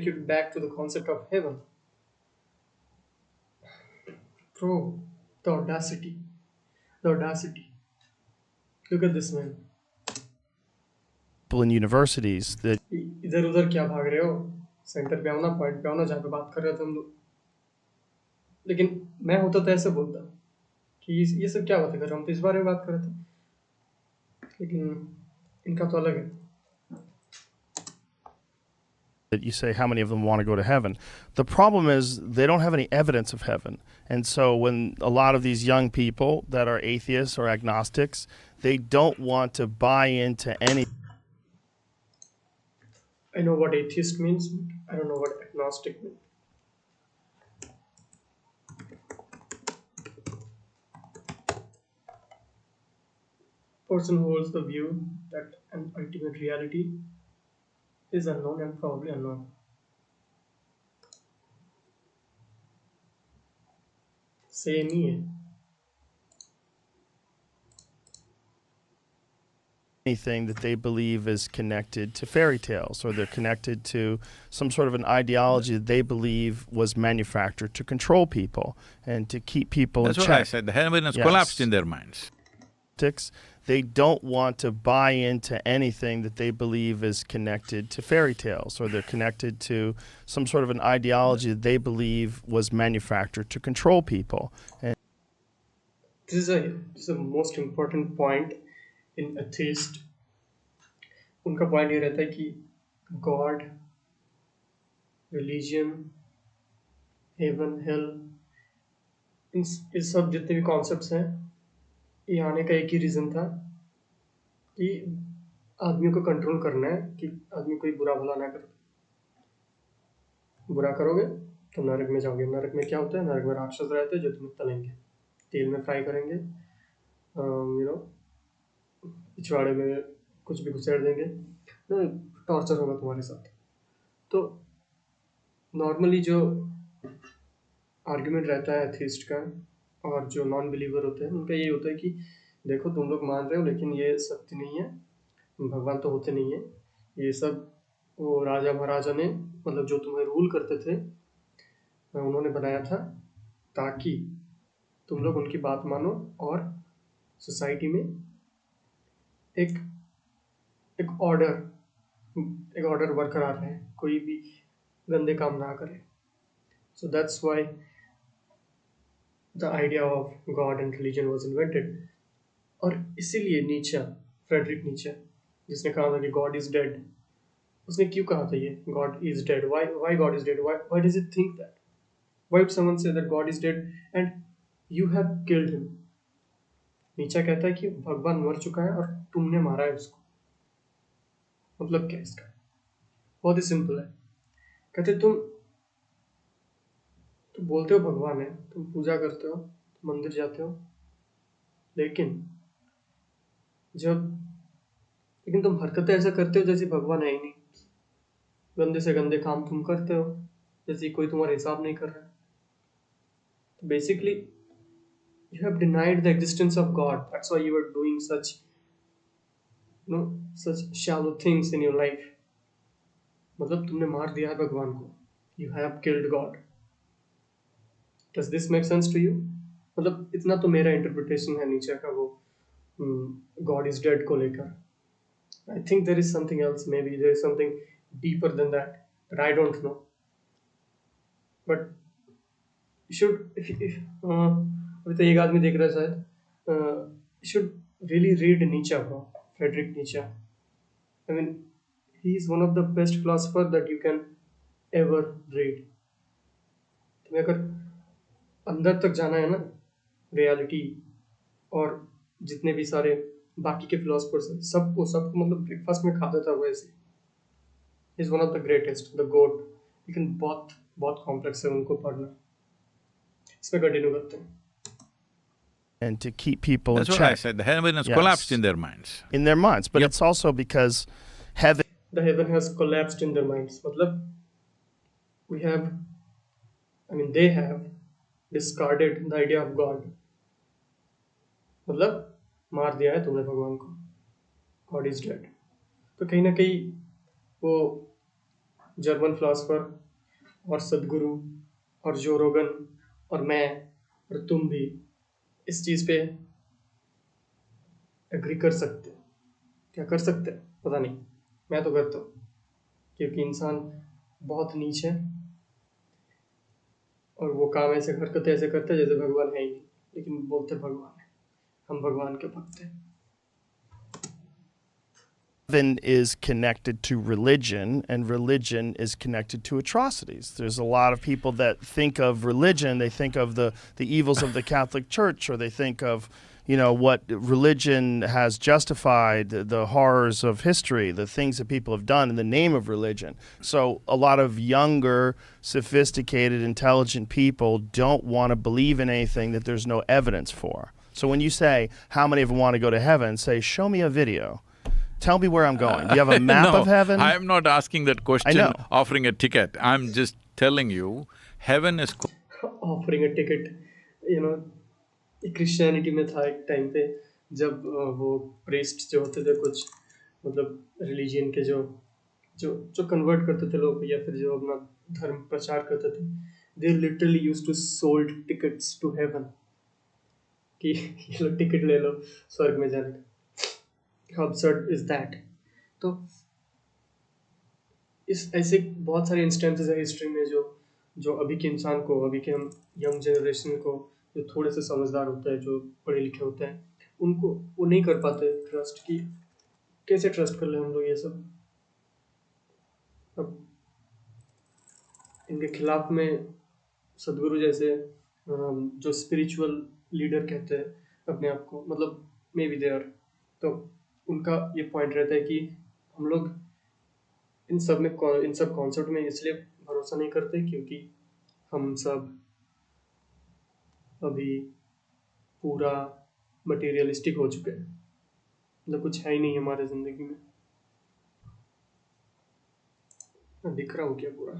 [SPEAKER 1] you back to the concept of heaven. Bro, the audacity, look at this man.
[SPEAKER 8] people in universities that…
[SPEAKER 1] इधर उधर क्या भाग रहे हो, सेंटर पे आओ ना, पॉइंट पे आओ ना, जहाँ पे बात कर रहे थे हम लोग। लेकिन मैं होता तो ऐसे बोलता कि ये सब क्या बात कर रहे हो, हम तो इस बारे में बात कर रहे थे। लेकिन इनका तो अलग है।
[SPEAKER 8] that you say how many of them want to go to heaven. The problem is they don't have any evidence of heaven. And so when a lot of these young people that are atheists or agnostics, they don't want to buy into any…
[SPEAKER 1] I know what atheist means, I don't know what agnostic means. Person who holds the view that an ultimate reality is unknown and probably unknown. Same ही है।
[SPEAKER 8] anything that they believe is connected to fairy tales, or they're connected to some sort of an ideology that they believe was manufactured to control people and to keep people
[SPEAKER 11] That's
[SPEAKER 8] in
[SPEAKER 11] what
[SPEAKER 8] check.
[SPEAKER 11] I said. The heaven has
[SPEAKER 8] Yes.
[SPEAKER 11] collapsed in their minds.
[SPEAKER 8] They don't want to buy into anything that they believe is connected to fairy tales, or they're connected to some sort of an ideology that they believe was manufactured to control people. And
[SPEAKER 1] This is a most important point in atheist. उनका point ये रहता है कि God, religion, haven, hello, इन सब जितने भी concepts हैं, ये आने का एक ही रीज़न था कि आदमियों को कंट्रोल करना है, कि आदमी कोई बुरा भला ना करे। बुरा करोगे तो नरक में जाओगे। नरक में क्या होता है? नरक में राक्षस रहते हैं जो तुम्हें तलेंगे, तेल में फ्राई करेंगे, पिछवाड़े में कुछ भी घुसेड़ देंगे, टॉर्चर होगा तुम्हारे साथ। तो नॉर्मली जो आर्ग्यूमेंट रहता है एथिस्ट का और जो नॉन बिलीवर होते हैं उनका यही होता है कि देखो तुम लोग मान रहे हो लेकिन ये सत्य नहीं है, भगवान तो होते नहीं है, ये सब वो राजा महाराजा ने, मतलब जो तुम्हें रूल करते थे, उन्होंने बनाया था ताकि तुम लोग उनकी बात मानो और सोसाइटी में एक एक ऑर्डर बरकरार रहे, कोई भी गंदे काम ना करे. So that's why the idea of God and religion was invented. और इसीलिए नीचे, फ्रेडरिक नीचे, जिसने कहा था कि गॉड इज डेड, उसने क्यों कहा था ये God is dead? Why God is dead? Why does it think that? Why would someone say that God is dead and you have killed him? नीचा कहता है कि भगवान मर चुका है और तुमने मारा है उसको. मतलब क्या इसका? बहुत ही सिंपल है. कहते तुम बोलते हो भगवान है, तुम पूजा करते हो, मंदिर जाते हो, लेकिन तुम हरकतें ऐसा करते हो जैसे भगवान है ही नहीं. गंदे से गंदे काम तुम करते हो जैसे कोई तुम्हारा हिसाब नहीं कर रहा है. तो basically you have denied the existence of God. That's why you are doing such shallow things in your life. मतलब तुमने मार दिया है भगवान को. You have killed God. Does this make sense to you? मतलब इतना तो मेरा इंटरप्रिटेशन है नीचे का वो God is dead को लेकर. I think there is something else. Maybe there is something deeper than that, but I don't know. But you should, if अभी तो एक आदमी देख रहा है शायद, should really read Nietzsche, bro. Friedrich Nietzsche. I mean, he is one of the best philosopher that you can ever read. तुम्हें अगर अंदर तक जाना है ना, रियलिटी और जितने भी सारे बाकी के फिलोसफर्स हैं, सबको मतलब ब्रेकफास्ट में खाता था वैसे. He is one of the greatest, the goat. लेकिन बहुत कॉम्प्लेक्स है उनको पढ़ना. इसमें कंटिन्यू करते हैं.
[SPEAKER 8] And to keep people
[SPEAKER 11] That's
[SPEAKER 8] in
[SPEAKER 11] what
[SPEAKER 8] check.
[SPEAKER 11] I said. The heaven has
[SPEAKER 8] Yes.
[SPEAKER 11] collapsed in their minds.
[SPEAKER 8] In their minds, but
[SPEAKER 11] Yep.
[SPEAKER 8] it's also because heaven.
[SPEAKER 1] The heaven has collapsed in their minds. मतलब they have discarded the idea of God. मतलब मार दिया है तुमने भगवान को. God is dead. तो कहीं ना कहीं वो जर्मन फिलोसफर और सदगुरु और जो रोगन और मैं और तुम भी इस चीज पे एग्री कर सकते. क्या कर सकते हैं पता नहीं, मैं तो करता हूँ, क्योंकि इंसान बहुत नीच है और वो काम ऐसे हरकतें ऐसे करते हैं जैसे भगवान है ही नहीं, लेकिन बोलते भगवान है. हम भगवान के भक्त हैं.
[SPEAKER 8] Heaven is connected to religion, and religion is connected to atrocities. There's a lot of people that think of religion, they think of the evils of the Catholic Church, or they think of, what religion has justified, the horrors of history, the things that people have done in the name of religion. So a lot of younger, sophisticated, intelligent people don't want to believe in anything that there's no evidence for. So when you say, how many of them want to go to heaven, say, show me a video. Tell me where I'm going. Do you have a map
[SPEAKER 11] No,
[SPEAKER 8] of heaven?
[SPEAKER 11] I am not asking that question,
[SPEAKER 8] I know.
[SPEAKER 11] offering a ticket. I'm just telling you, heaven is...
[SPEAKER 1] Offering a ticket, Christianity में था एक time पे, जब वो priest जो होते थे कुछ, मतलब रिलीजियन के जो कन्वर्ट करते थे लोग, या फिर जो अपना धर्म प्रचार करते थे, they literally used to sold tickets to heaven, कि ये लो टिकट ले लो स्वर्ग में जाने का. How absurd is that? तो इस ऐसे बहुत सारे इंस्टेंसेस है हिस्ट्री में जो अभी के इंसान को, अभी के हम यंग जनरेशन को, जो थोड़े से समझदार होते हैं, जो पढ़े लिखे होते हैं, उनको वो नहीं कर पाते ट्रस्ट. की कैसे ट्रस्ट कर ले हम लोग ये सब. अब इनके खिलाफ में सदगुरु जैसे जो स्पिरिचुअल लीडर कहते हैं अपने आप को, मतलब मे बी देयर, तो उनका ये पॉइंट रहता है कि हम लोग इन सब कॉन्सेप्ट में इसलिए भरोसा नहीं करते क्योंकि हम सब अभी पूरा मटेरियलिस्टिक हो चुके हैं. मतलब कुछ है ही नहीं हमारे जिंदगी में. मैं दिख रहा हूँ क्या पूरा?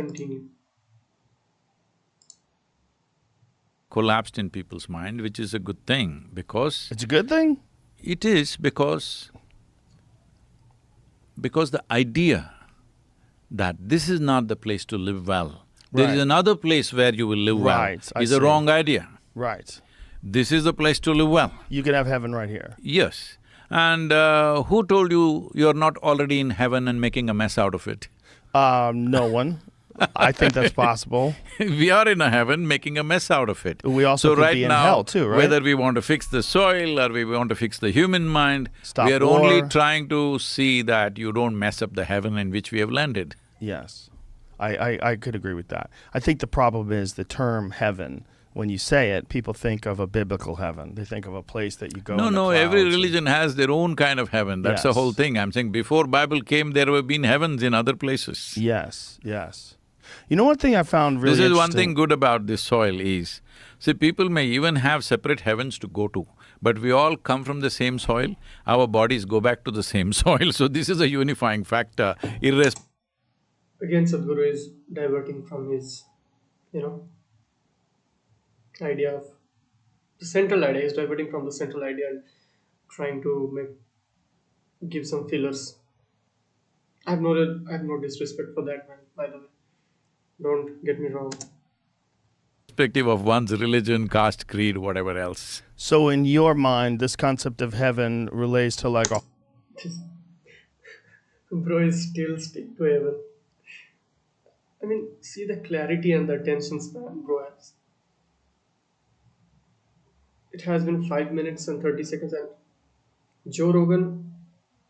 [SPEAKER 1] continue.
[SPEAKER 11] Collapsed in people's mind, which is a good thing because…
[SPEAKER 8] It's a good thing?
[SPEAKER 11] It is because the idea that this is not the place to live well, there is
[SPEAKER 8] Right.
[SPEAKER 11] another place where you will live
[SPEAKER 8] Right,
[SPEAKER 11] well,
[SPEAKER 8] I
[SPEAKER 11] is a
[SPEAKER 8] see.
[SPEAKER 11] wrong idea.
[SPEAKER 8] Right.
[SPEAKER 11] This is the place to live well.
[SPEAKER 8] You can have heaven right here.
[SPEAKER 11] Yes. And who told you you're not already in heaven and making a mess out of it?
[SPEAKER 8] No one. I think that's possible.
[SPEAKER 11] We are in a heaven making a mess out of it.
[SPEAKER 8] We also
[SPEAKER 11] so
[SPEAKER 8] could
[SPEAKER 11] right
[SPEAKER 8] be in
[SPEAKER 11] now,
[SPEAKER 8] hell too, right?
[SPEAKER 11] whether we want to fix the soil or we want to fix the human mind,
[SPEAKER 8] Stop
[SPEAKER 11] we are
[SPEAKER 8] war.
[SPEAKER 11] only trying to see that you don't mess up the heaven in which we have landed.
[SPEAKER 8] Yes. I could agree with that. I think the problem is the term heaven. When you say it, people think of a biblical heaven. They think of a place that you go
[SPEAKER 11] No,
[SPEAKER 8] in the
[SPEAKER 11] no, every
[SPEAKER 8] clouds and-
[SPEAKER 11] religion has their own kind of heaven, that's the
[SPEAKER 8] Yes.
[SPEAKER 11] whole thing. I'm saying before Bible came, there have been heavens in other places.
[SPEAKER 8] Yes, yes. You know, one thing I found really
[SPEAKER 11] This is one
[SPEAKER 8] interesting-
[SPEAKER 11] thing good about this soil is, see, people may even have separate heavens to go to, but we all come from the same soil, our bodies go back to the same soil, so this is a unifying factor, irrespective.
[SPEAKER 1] Again, Sadhguru is diverting from his, idea of… the central idea. He's diverting from the central idea and trying to give some fillers. I have no disrespect for that, man, by the way. Don't get me wrong.
[SPEAKER 11] Of one's religion, caste, creed, whatever else.
[SPEAKER 8] So in your mind, this concept of heaven relates to like a…
[SPEAKER 1] Bro is still stick to heaven. I mean, see the clarity and the attention span bro has. It has been 5 minutes and 30 seconds and Joe Rogan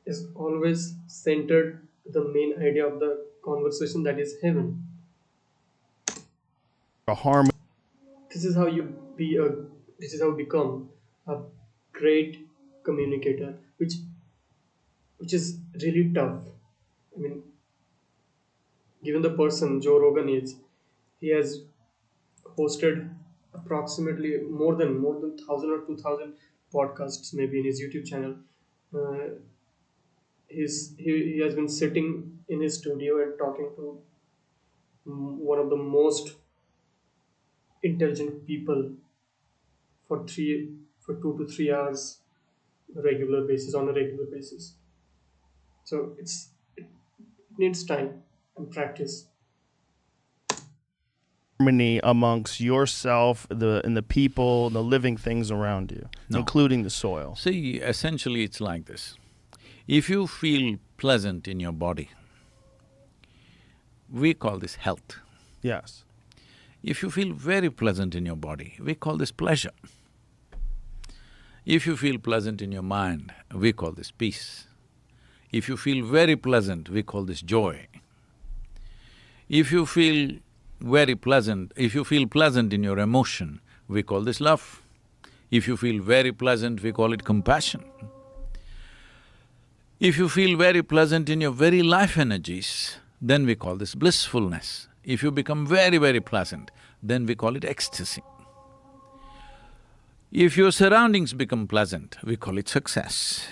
[SPEAKER 1] is always centered the main idea of the conversation, that is heaven.
[SPEAKER 8] harmony.
[SPEAKER 1] This is how you become a great communicator, which is really tough. I mean, given the person Joe Rogan is, he has hosted approximately more than 1,000 or 2,000 podcasts maybe in his YouTube channel. He has been sitting in his studio and talking to one of the most intelligent people for 2 to 3 hours on a regular basis. So it needs time and practice.
[SPEAKER 8] Harmony amongst yourself, and the people, the living things around you,
[SPEAKER 11] No.
[SPEAKER 8] including the soil.
[SPEAKER 11] See, essentially it's like this. If you feel pleasant in your body, we call this health.
[SPEAKER 8] Yes.
[SPEAKER 11] If you feel very pleasant in your body, we call this pleasure. If you feel pleasant in your mind, we call this peace. If you feel very pleasant, we call this joy. If you feel pleasant in your emotion, we call this love. If you feel very pleasant, we call it compassion. If you feel very pleasant in your very life energies, then we call this blissfulness. If you become very, very pleasant, then we call it ecstasy. If your surroundings become pleasant, we call it success.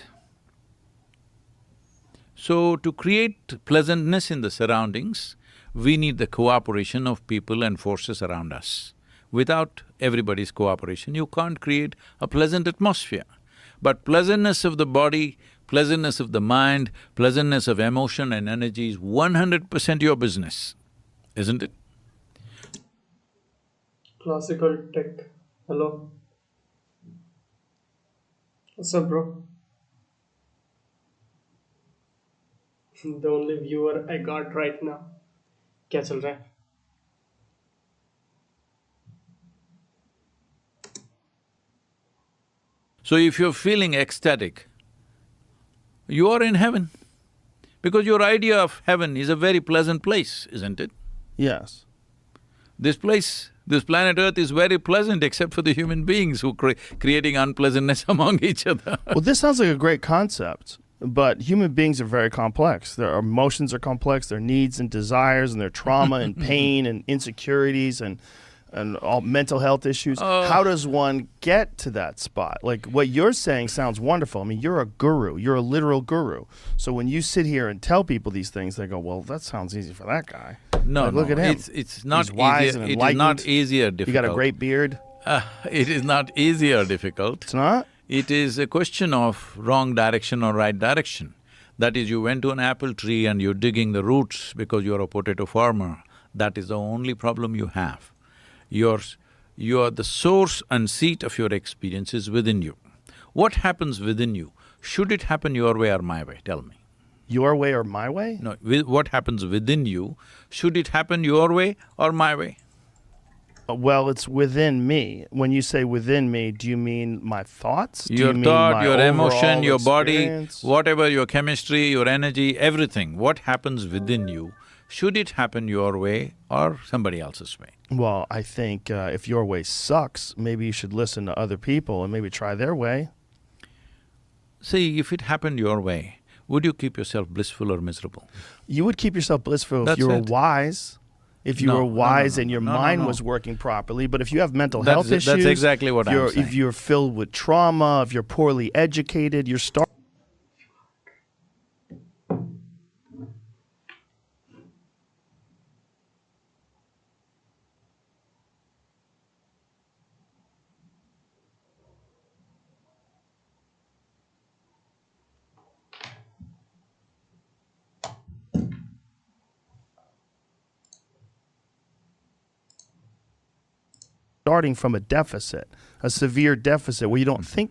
[SPEAKER 11] So, to create pleasantness in the surroundings, we need the cooperation of people and forces around us. Without everybody's cooperation, you can't create a pleasant atmosphere. But pleasantness of the body, pleasantness of the mind, pleasantness of emotion and energy is 100% your business, isn't it?
[SPEAKER 1] Classical tech. Hello. What's up, bro? The only viewer I got right now. क्या चल रहा है?
[SPEAKER 11] So if you're feeling ecstatic, you are in heaven. Because your idea of heaven is a very pleasant place, isn't it?
[SPEAKER 8] Yes.
[SPEAKER 11] This place, this planet Earth is very pleasant except for the human beings who creating unpleasantness among each other.
[SPEAKER 8] Well, this sounds like a great concept, but human beings are very complex. Their emotions are complex, their needs and desires and their trauma and pain and insecurities and all mental health issues. How does one get to that spot? Like, what you're saying sounds wonderful. I mean, you're a guru. You're a literal guru. So when you sit here and tell people these things, they go, well, that sounds easy for that guy.
[SPEAKER 11] No,
[SPEAKER 8] Like, look
[SPEAKER 11] no,
[SPEAKER 8] at him.
[SPEAKER 11] It's not
[SPEAKER 8] He's wise
[SPEAKER 11] easier.
[SPEAKER 8] and
[SPEAKER 11] It is not
[SPEAKER 8] enlightened.
[SPEAKER 11] easy or
[SPEAKER 8] You
[SPEAKER 11] difficult.
[SPEAKER 8] got a great beard.
[SPEAKER 11] It is not easy or difficult.
[SPEAKER 8] It's not?
[SPEAKER 11] It is a question of wrong direction or right direction. That is, you went to an apple tree and you're digging the roots because you're a potato farmer. That is the only problem you have. You're the source and seat of your experience is within you. What happens within you? Should it happen your way or my way? Tell me.
[SPEAKER 8] Your way or my way?
[SPEAKER 11] No, what happens within you? Should it happen your way or my way?
[SPEAKER 8] Well, it's within me. When you say within me, do you mean my thoughts? Do
[SPEAKER 11] Your
[SPEAKER 8] you mean
[SPEAKER 11] thought,
[SPEAKER 8] my
[SPEAKER 11] your emotion,
[SPEAKER 8] overall
[SPEAKER 11] your body,
[SPEAKER 8] experience?
[SPEAKER 11] whatever, your chemistry, your energy, everything, what happens within you, should it happen your way or somebody else's way?
[SPEAKER 8] Well, I think if your way sucks, maybe you should listen to other people and maybe try their way.
[SPEAKER 11] See, if it happened your way, would you keep yourself blissful or miserable?
[SPEAKER 8] You would keep yourself blissful if
[SPEAKER 11] That's
[SPEAKER 8] you were
[SPEAKER 11] it.
[SPEAKER 8] wise. If you
[SPEAKER 11] No,
[SPEAKER 8] were
[SPEAKER 11] no, no,
[SPEAKER 8] wise
[SPEAKER 11] no,
[SPEAKER 8] and your
[SPEAKER 11] no, no,
[SPEAKER 8] mind
[SPEAKER 11] no.
[SPEAKER 8] was working properly, but if you have mental
[SPEAKER 11] That's
[SPEAKER 8] health
[SPEAKER 11] it.
[SPEAKER 8] issues,
[SPEAKER 11] That's exactly what I'm saying.
[SPEAKER 8] If you're filled with trauma, if you're poorly educated, you're starting from a deficit, a severe deficit where you don't think